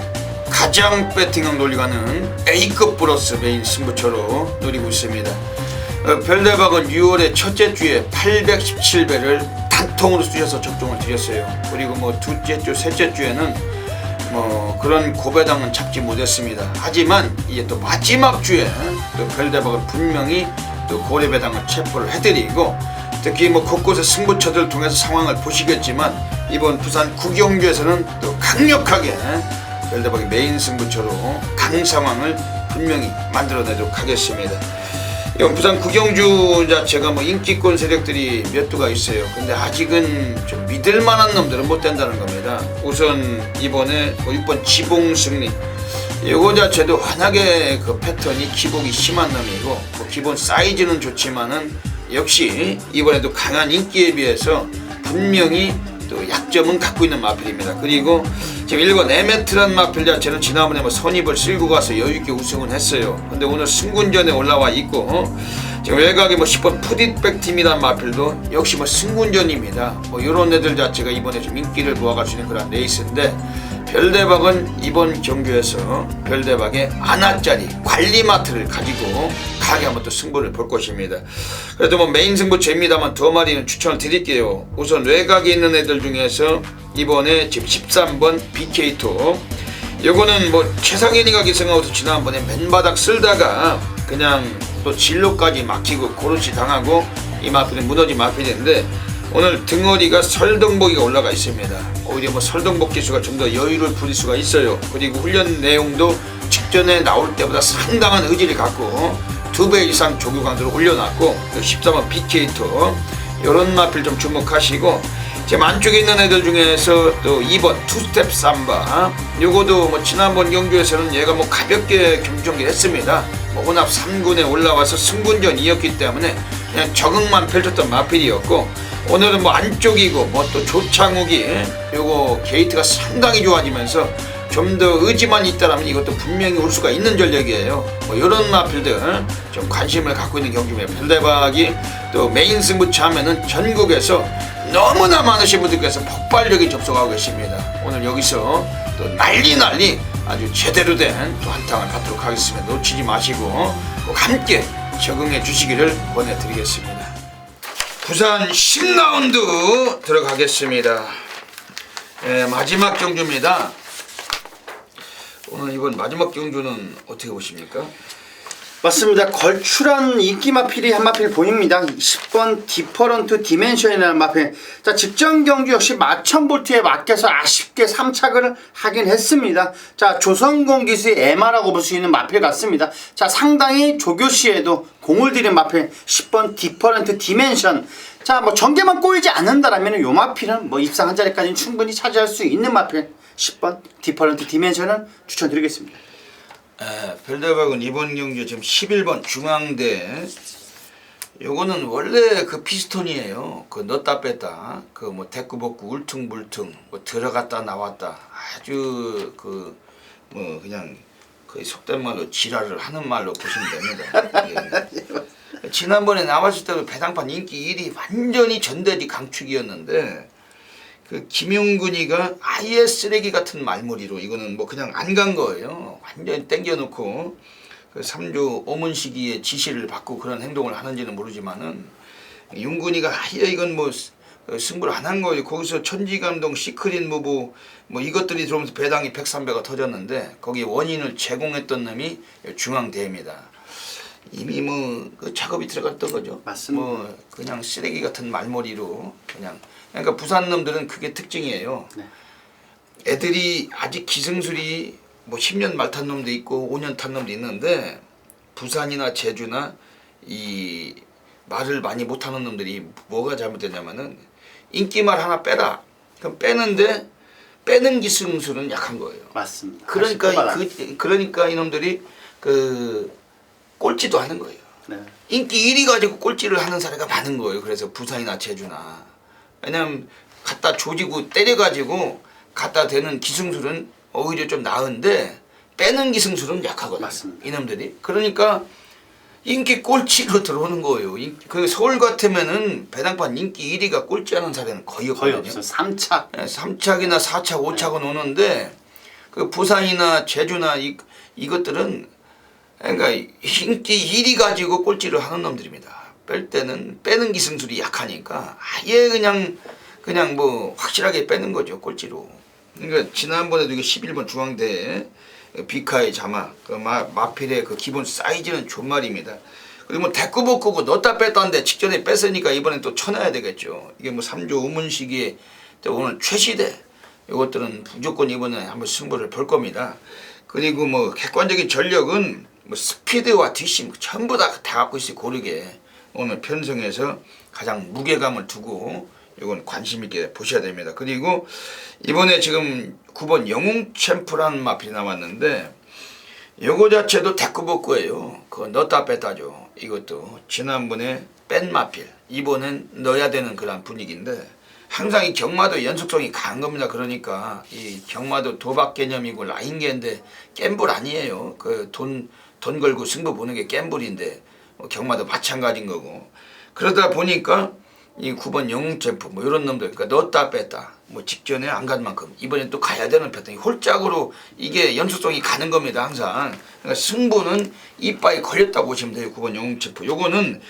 가장 배팅형 논리가는 A급 플러스 메인 승부처로 노리고 있습니다. 별대박은 6월의 첫째 주에 817배를 단통으로 쑤셔서 적중을 드렸어요. 그리고 뭐 둘째 주, 셋째 주에는 뭐 그런 고배당은 잡지 못했습니다. 하지만 이제 또 마지막 주에 또 별대박은 분명히 또 고래배당을 체포를 해드리고 특히 뭐 곳곳의 승부처들을 통해서 상황을 보시겠지만 이번 부산 9경주에서는 또 강력하게 별대박의 메인 승부처로 강 상황을 분명히 만들어내도록 하겠습니다. 이번 부산 9경주 자체가 뭐 인기권 세력들이 몇 두가 있어요. 근데 아직은 좀 믿을만한 놈들은 못 된다는 겁니다. 우선 이번에 뭐 6번 지봉승리 이거 자체도 워낙에 그 패턴이 기복이 심한 놈이고 뭐 기본 사이즈는 좋지만은 역시 이번에도 강한 인기에 비해서 분명히 또 약점은 갖고 있는 마필입니다. 그리고 지금 1번 에메트란 마필 자체는 지난번에 뭐 선입을 쓸고 가서 여유있게 우승을 했어요. 근데 오늘 승군전에 올라와 있고 지금 외곽에 뭐 10번 푸디백 팀이란 마필도 역시 뭐 승군전입니다. 뭐 이런 애들 자체가 이번에 좀 인기를 모아갈 수 있는 그런 레이스인데, 별대박은 이번 경주에서 별대박의 아나짜리 관리마트를 가지고 강하게 한번 또 승부를 볼 것입니다. 그래도 뭐 메인 승부처입니다만 두 마리는 추천을 드릴게요. 우선 외곽에 있는 애들 중에서 이번에 지금 13번 BK2, 요거는 뭐 최상현이가 기승하고서 지난번에 맨바닥 쓸다가 그냥 또 진로까지 막히고 고르시 당하고 이 마필은 무너진 마필인데, 오늘 등어리가 설동복이가 올라가 있습니다. 오히려 뭐 설동복 기수가 좀 더 여유를 부릴 수가 있어요. 그리고 훈련 내용도 직전에 나올 때보다 상당한 의지를 갖고 2배 이상 조교 강도를 올려놨고, 14번 BK2 이런 마필 좀 주목하시고, 지금 안쪽에 있는 애들 중에서 또 2번 투스텝 삼바, 요거도 뭐 지난번 경주에서는 얘가 뭐 가볍게 경기를 했습니다. 뭐 혼합 3군에 올라와서 승군전이었기 때문에 그냥 적응만 펼쳤던 마필이었고, 오늘은 뭐 안쪽이고 뭐 또 조창욱이 요거 게이트가 상당히 좋아지면서 좀 더 의지만 있다라면 이것도 분명히 올 수가 있는 전력이에요. 뭐 이런 마필들 좀 관심을 갖고 있는 경주입니다. 별대박이 또 메인 승부차 하면은 전국에서 너무나 많으신 분들께서 폭발적인 접속하고 계십니다. 오늘 여기서 또 난리 아주 제대로 된 또 한탕을 받도록 하겠습니다. 놓치지 마시고 꼭 함께 적응해 주시기를 권해드리겠습니다. 부산 10라운드 들어가겠습니다. 마지막 경주입니다. 오늘 이번 마지막 경주는 어떻게 보십니까? 맞습니다. 걸출한 인기 마필이 한 마필 보입니다. 10번 디퍼런트 디멘션이라는 마필. 자, 직전 경주 역시 마천볼트에 맡겨서 아쉽게 3착을 하긴 했습니다. 자, 조선공 기수의 에마라고 볼 수 있는 마필 같습니다. 자, 상당히 조교시에도 공을 들인 마필 10번 디퍼런트 디멘션. 자, 뭐 전개만 꼬이지 않는다라면 요 마필은 뭐 입상 한 자리까지는 충분히 차지할 수 있는 마필 10번 디퍼런트 디멘션을 추천드리겠습니다. 별대박은 이번 경주 지금 11번 중앙대, 요거는 원래 그 피스톤이에요. 그 넣었다 뺐다 그 뭐 대꾸복구 울퉁불퉁 뭐 들어갔다 나왔다 아주 그 뭐 그냥 거의 속된 말로 지랄을 하는 말로 보시면 됩니다. 예. 지난번에 나왔을 때도 배당판 인기 1위 완전히 전대지 강축이었는데, 그 김용근이가 아예 쓰레기 같은 말머리로 이거는 뭐 그냥 안 간 거예요. 완전히 땡겨놓고 그 3조 오문식이의 지시를 받고 그런 행동을 하는지는 모르지만은, 윤근이가 아예 이건 뭐 승부를 안 한 거예요. 거기서 천지감동 시크릿 무브 뭐 이것들이 들어오면서 배당이 103배가 터졌는데, 거기에 원인을 제공했던 놈이 중앙대입니다. 이미 뭐 그 작업이 들어갔던 거죠. 맞습니다. 뭐 그냥 쓰레기 같은 말머리로 그냥. 그러니까 부산 놈들은 그게 특징이에요. 네. 애들이 아직 기승술이 뭐 10년 말 탄 놈도 있고 5년 탄 놈도 있는데, 부산이나 제주나 이 말을 많이 못하는 놈들이 뭐가 잘못됐냐면은 인기말 하나 빼라. 그럼 빼는데 빼는 기승술은 약한 거예요. 맞습니다. 그러니까 이놈들이 그 꼴찌도 하는 거예요. 네. 인기 1위 가지고 꼴찌를 하는 사례가 많은 거예요. 그래서 부산이나 제주나. 왜냐면 갖다 조지고 때려가지고 갖다 대는 기승술은 오히려 좀 나은데 빼는 기승술은 약하거든요. 맞습니다. 이놈들이. 그러니까 인기 꼴찌로 들어오는 거예요. 그 서울 같으면은 배당판 인기 1위가 꼴찌하는 사례는 거의 없거든요. 거의 없어요. 3착. 3착이나 4착, 5착은 오는데, 그 부산이나 제주나 이것들은 그러니까 인기 1위 가지고 꼴찌를 하는 놈들입니다. 뺄 때는 빼는 기승술이 약하니까 아예 그냥 뭐 확실하게 빼는 거죠, 꼴찌로. 그러니까 지난번에도 이게 11번 중앙대 비카의 자마 그 마필의 그 기본 사이즈는 존말입니다. 그리고 뭐 대꾸복구고 넣었다 뺐다는데 직전에 뺐으니까 이번엔 또 쳐놔야 되겠죠. 이게 뭐 3조 우문식의 또 오늘 최시대, 이것들은 무조건 이번에 한번 승부를 볼 겁니다. 그리고 뭐 객관적인 전력은 뭐 스피드와 뒷심 전부 다 갖고 있어요. 고르게 오늘 편성해서 가장 무게감을 두고 이건 관심 있게 보셔야 됩니다. 그리고 이번에 지금 9번 영웅 챔프라는 마필이 나왔는데, 요거 자체도 대꾸복구예요. 그거 넣었다 뺐다죠. 이것도 지난번에 뺀 마필, 이번엔 넣어야 되는 그런 분위기인데, 항상 이 경마도 연속성이 강한 겁니다. 그러니까 이 경마도 도박 개념이고 라인계인데 갬블 아니에요. 그 돈 걸고 승부 보는 게 갬블인데, 경마도 마찬가지인 거고 그러다 보니까 이 9번 영웅챔프 뭐 이런 놈들 그러니까 넣었다 뺐다 뭐 직전에 안 간 만큼 이번에 또 가야 되는 패턴이 홀짝으로 이게 연속성이 가는 겁니다 항상. 그러니까 승부는 이빠에 걸렸다고 보시면 돼요. 9번 영웅챔프 요거는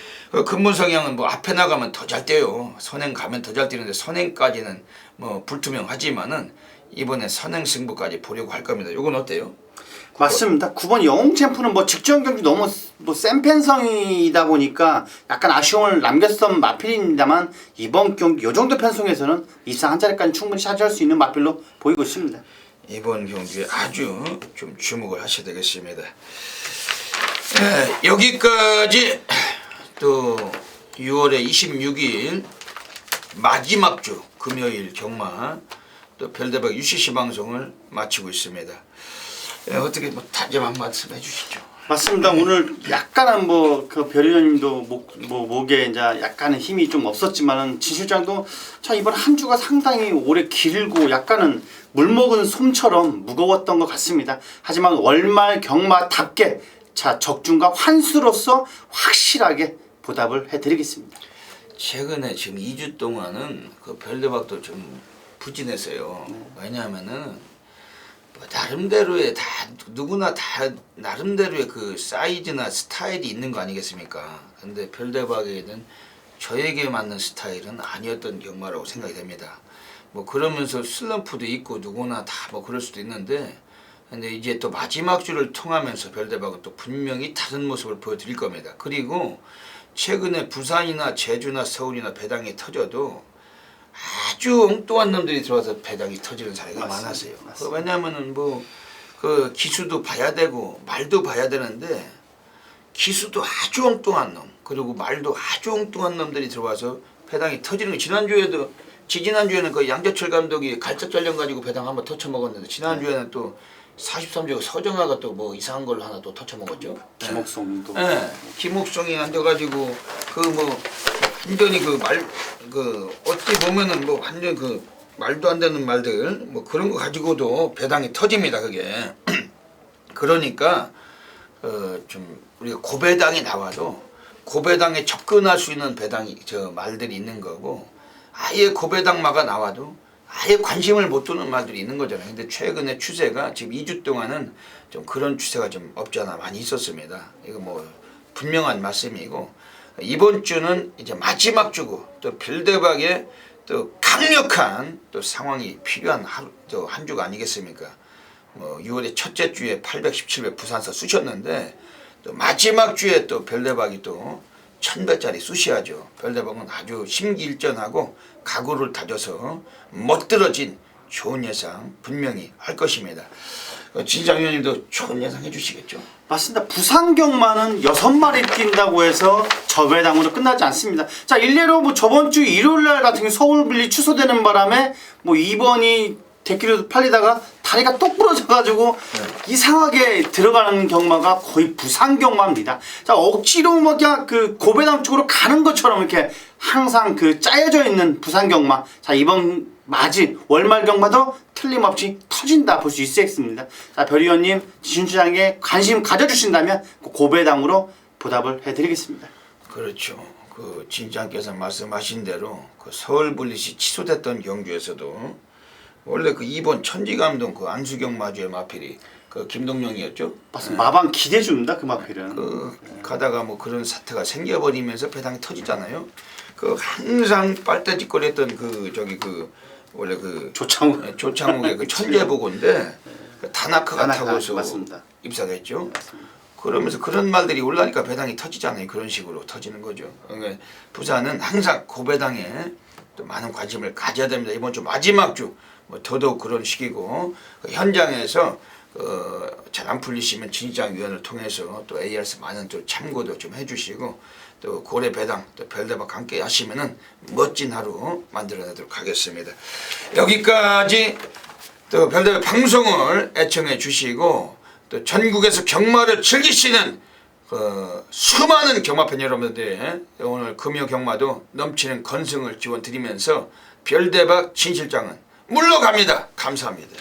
근본 성향은 뭐 앞에 나가면 더 잘 뛰어요. 선행 가면 더 잘 뛰는데 선행까지는 뭐 불투명하지만은 이번에 선행 승부까지 보려고 할 겁니다. 요건 어때요? 맞습니다. 9번 영웅 챔프는 뭐 직전 경기 너무 뭐 센 편성이다 보니까 약간 아쉬움을 남겼던 마필입니다만 이번 경기 요 정도 편성에서는 2상 한 자리까지 충분히 차지할 수 있는 마필로 보이고 있습니다. 이번 경기에 아주 좀 주목을 하셔야 되겠습니다. 여기까지 또 6월의 26일 마지막 주 금요일 경마 또 별대박 UCC 방송을 마치고 있습니다. 어떻게 뭐 다짐 한 말씀 해주시죠. 맞습니다. 오늘 약간은 뭐 그 별이님도 목에 이제 약간은 힘이 좀 없었지만은 진 실장도 참 이번 한 주가 상당히 오래 길고 약간은 물 먹은 솜처럼 무거웠던 것 같습니다. 하지만 월말 경마답게 자 적중과 환수로서 확실하게 보답을 해드리겠습니다. 최근에 지금 2주 동안은 그 별대박도 좀 부진했어요. 왜냐하면은 뭐 나름대로의 다 누구나 다 나름대로의 그 사이즈나 스타일이 있는 거 아니겠습니까? 근데 별대박에는 저에게 맞는 스타일은 아니었던 경마라고 생각이 됩니다. 뭐 그러면서 슬럼프도 있고 누구나 다 뭐 그럴 수도 있는데 근데 이제 또 마지막 주를 통하면서 별대박은 또 분명히 다른 모습을 보여드릴 겁니다. 그리고 최근에 부산이나 제주나 서울이나 배당이 터져도 아주 엉뚱한 놈들이 들어와서 배당이 터지는 사례가 많았어요. 왜냐하면은 뭐 그 기수도 봐야 되고 말도 봐야 되는데 기수도 아주 엉뚱한 놈 그리고 말도 아주 엉뚱한 놈들이 들어와서 배당이 터지는 거. 지난주에는 그 양재철 감독이 갈짝전령 가지고 배당 한번 터쳐먹었는데 지난주에는 또 43조 서정아가 또 뭐 이상한 걸 하나 또 터쳐먹었죠. 김옥성도. 네, 김옥성이 앉아가지고 그 뭐 완전히 그 어찌 보면은 뭐 완전 그 말도 안 되는 말들 뭐 그런 거 가지고도 배당이 터집니다 그게. 그러니까 좀 우리가 고배당이 나와도 고배당에 접근할 수 있는 배당이 저 말들이 있는 거고 아예 고배당마가 나와도 아예 관심을 못 두는 말들이 있는 거잖아요. 근데 최근에 추세가 지금 2주 동안은 좀 그런 추세가 좀 없지 않아 많이 있었습니다. 이거 뭐 분명한 말씀이고 이번 주는 이제 마지막 주고 또 별대박에 또 강력한 또 상황이 필요한 한 주가 아니겠습니까? 뭐 6월의 첫째 주에 817배 부산서 쑤셨는데 또 마지막 주에 또 별대박이 또 1000배짜리 쑤셔야죠. 별대박은 아주 심기일전하고 각오를 다져서 멋들어진 좋은 예상 분명히 할 것입니다. 진장 위원님도 좋은 예상 해주시겠죠? 맞습니다. 부산 경마는 6마리 뛴다고 해서 저배당으로 끝나지 않습니다. 자 일례로 뭐 저번 주 일요일날 같은 경우 서울빌리 취소되는 바람에 뭐 2번이 대기로 팔리다가 다리가 똑 부러져가지고 이상하게 들어가는 경마가 거의 부산 경마입니다. 자 억지로 뭐 그냥 그 고배당 쪽으로 가는 것처럼 이렇게 항상 그 짜여져 있는 부산 경마. 자 이번 월말 경마도 틀림없이 터진다 볼 수 있겠습니다. 자 별의원님 진출장에 관심 가져주신다면 고배당으로 보답을 해드리겠습니다. 그렇죠. 그 진장께서 말씀하신 대로 그 서울 분리시 취소됐던 경주에서도 원래 그 2번 천지감동 그 안수경 마주의 마필이 그 김동영이었죠. 맞습니다. 마방 기대줍니다 그 마필은. 그 가다가 뭐 그런 사태가 생겨버리면서 배당이 터지잖아요. 그 항상 빨대짓거리했던 그 저기 그 원래 그 조창욱의 그 천재보고인데 그 다나카가 타고서 맞습니다. 입사했죠. 그러면서 그런 말들이 올라니까 배당이 터지잖아요. 그런 식으로 터지는 거죠. 그러니까 부산은 항상 고배당에 또 많은 관심을 가져야 됩니다. 이번 주 마지막 주 뭐 더더욱 그런 시기고 그 현장에서 잘 안 풀리시면 진장 위원을 통해서 또 ARS 많은 또 참고도 좀 해주시고 또 고래 배당 또 별대박 함께 하시면은 멋진 하루 만들어내도록 하겠습니다. 여기까지 또 별대박 방송을 애청해 주시고 또 전국에서 경마를 즐기시는 수많은 경마팬 여러분들 오늘 금요 경마도 넘치는 건승을 지원 드리면서 별대박 진실장은 물러갑니다. 감사합니다.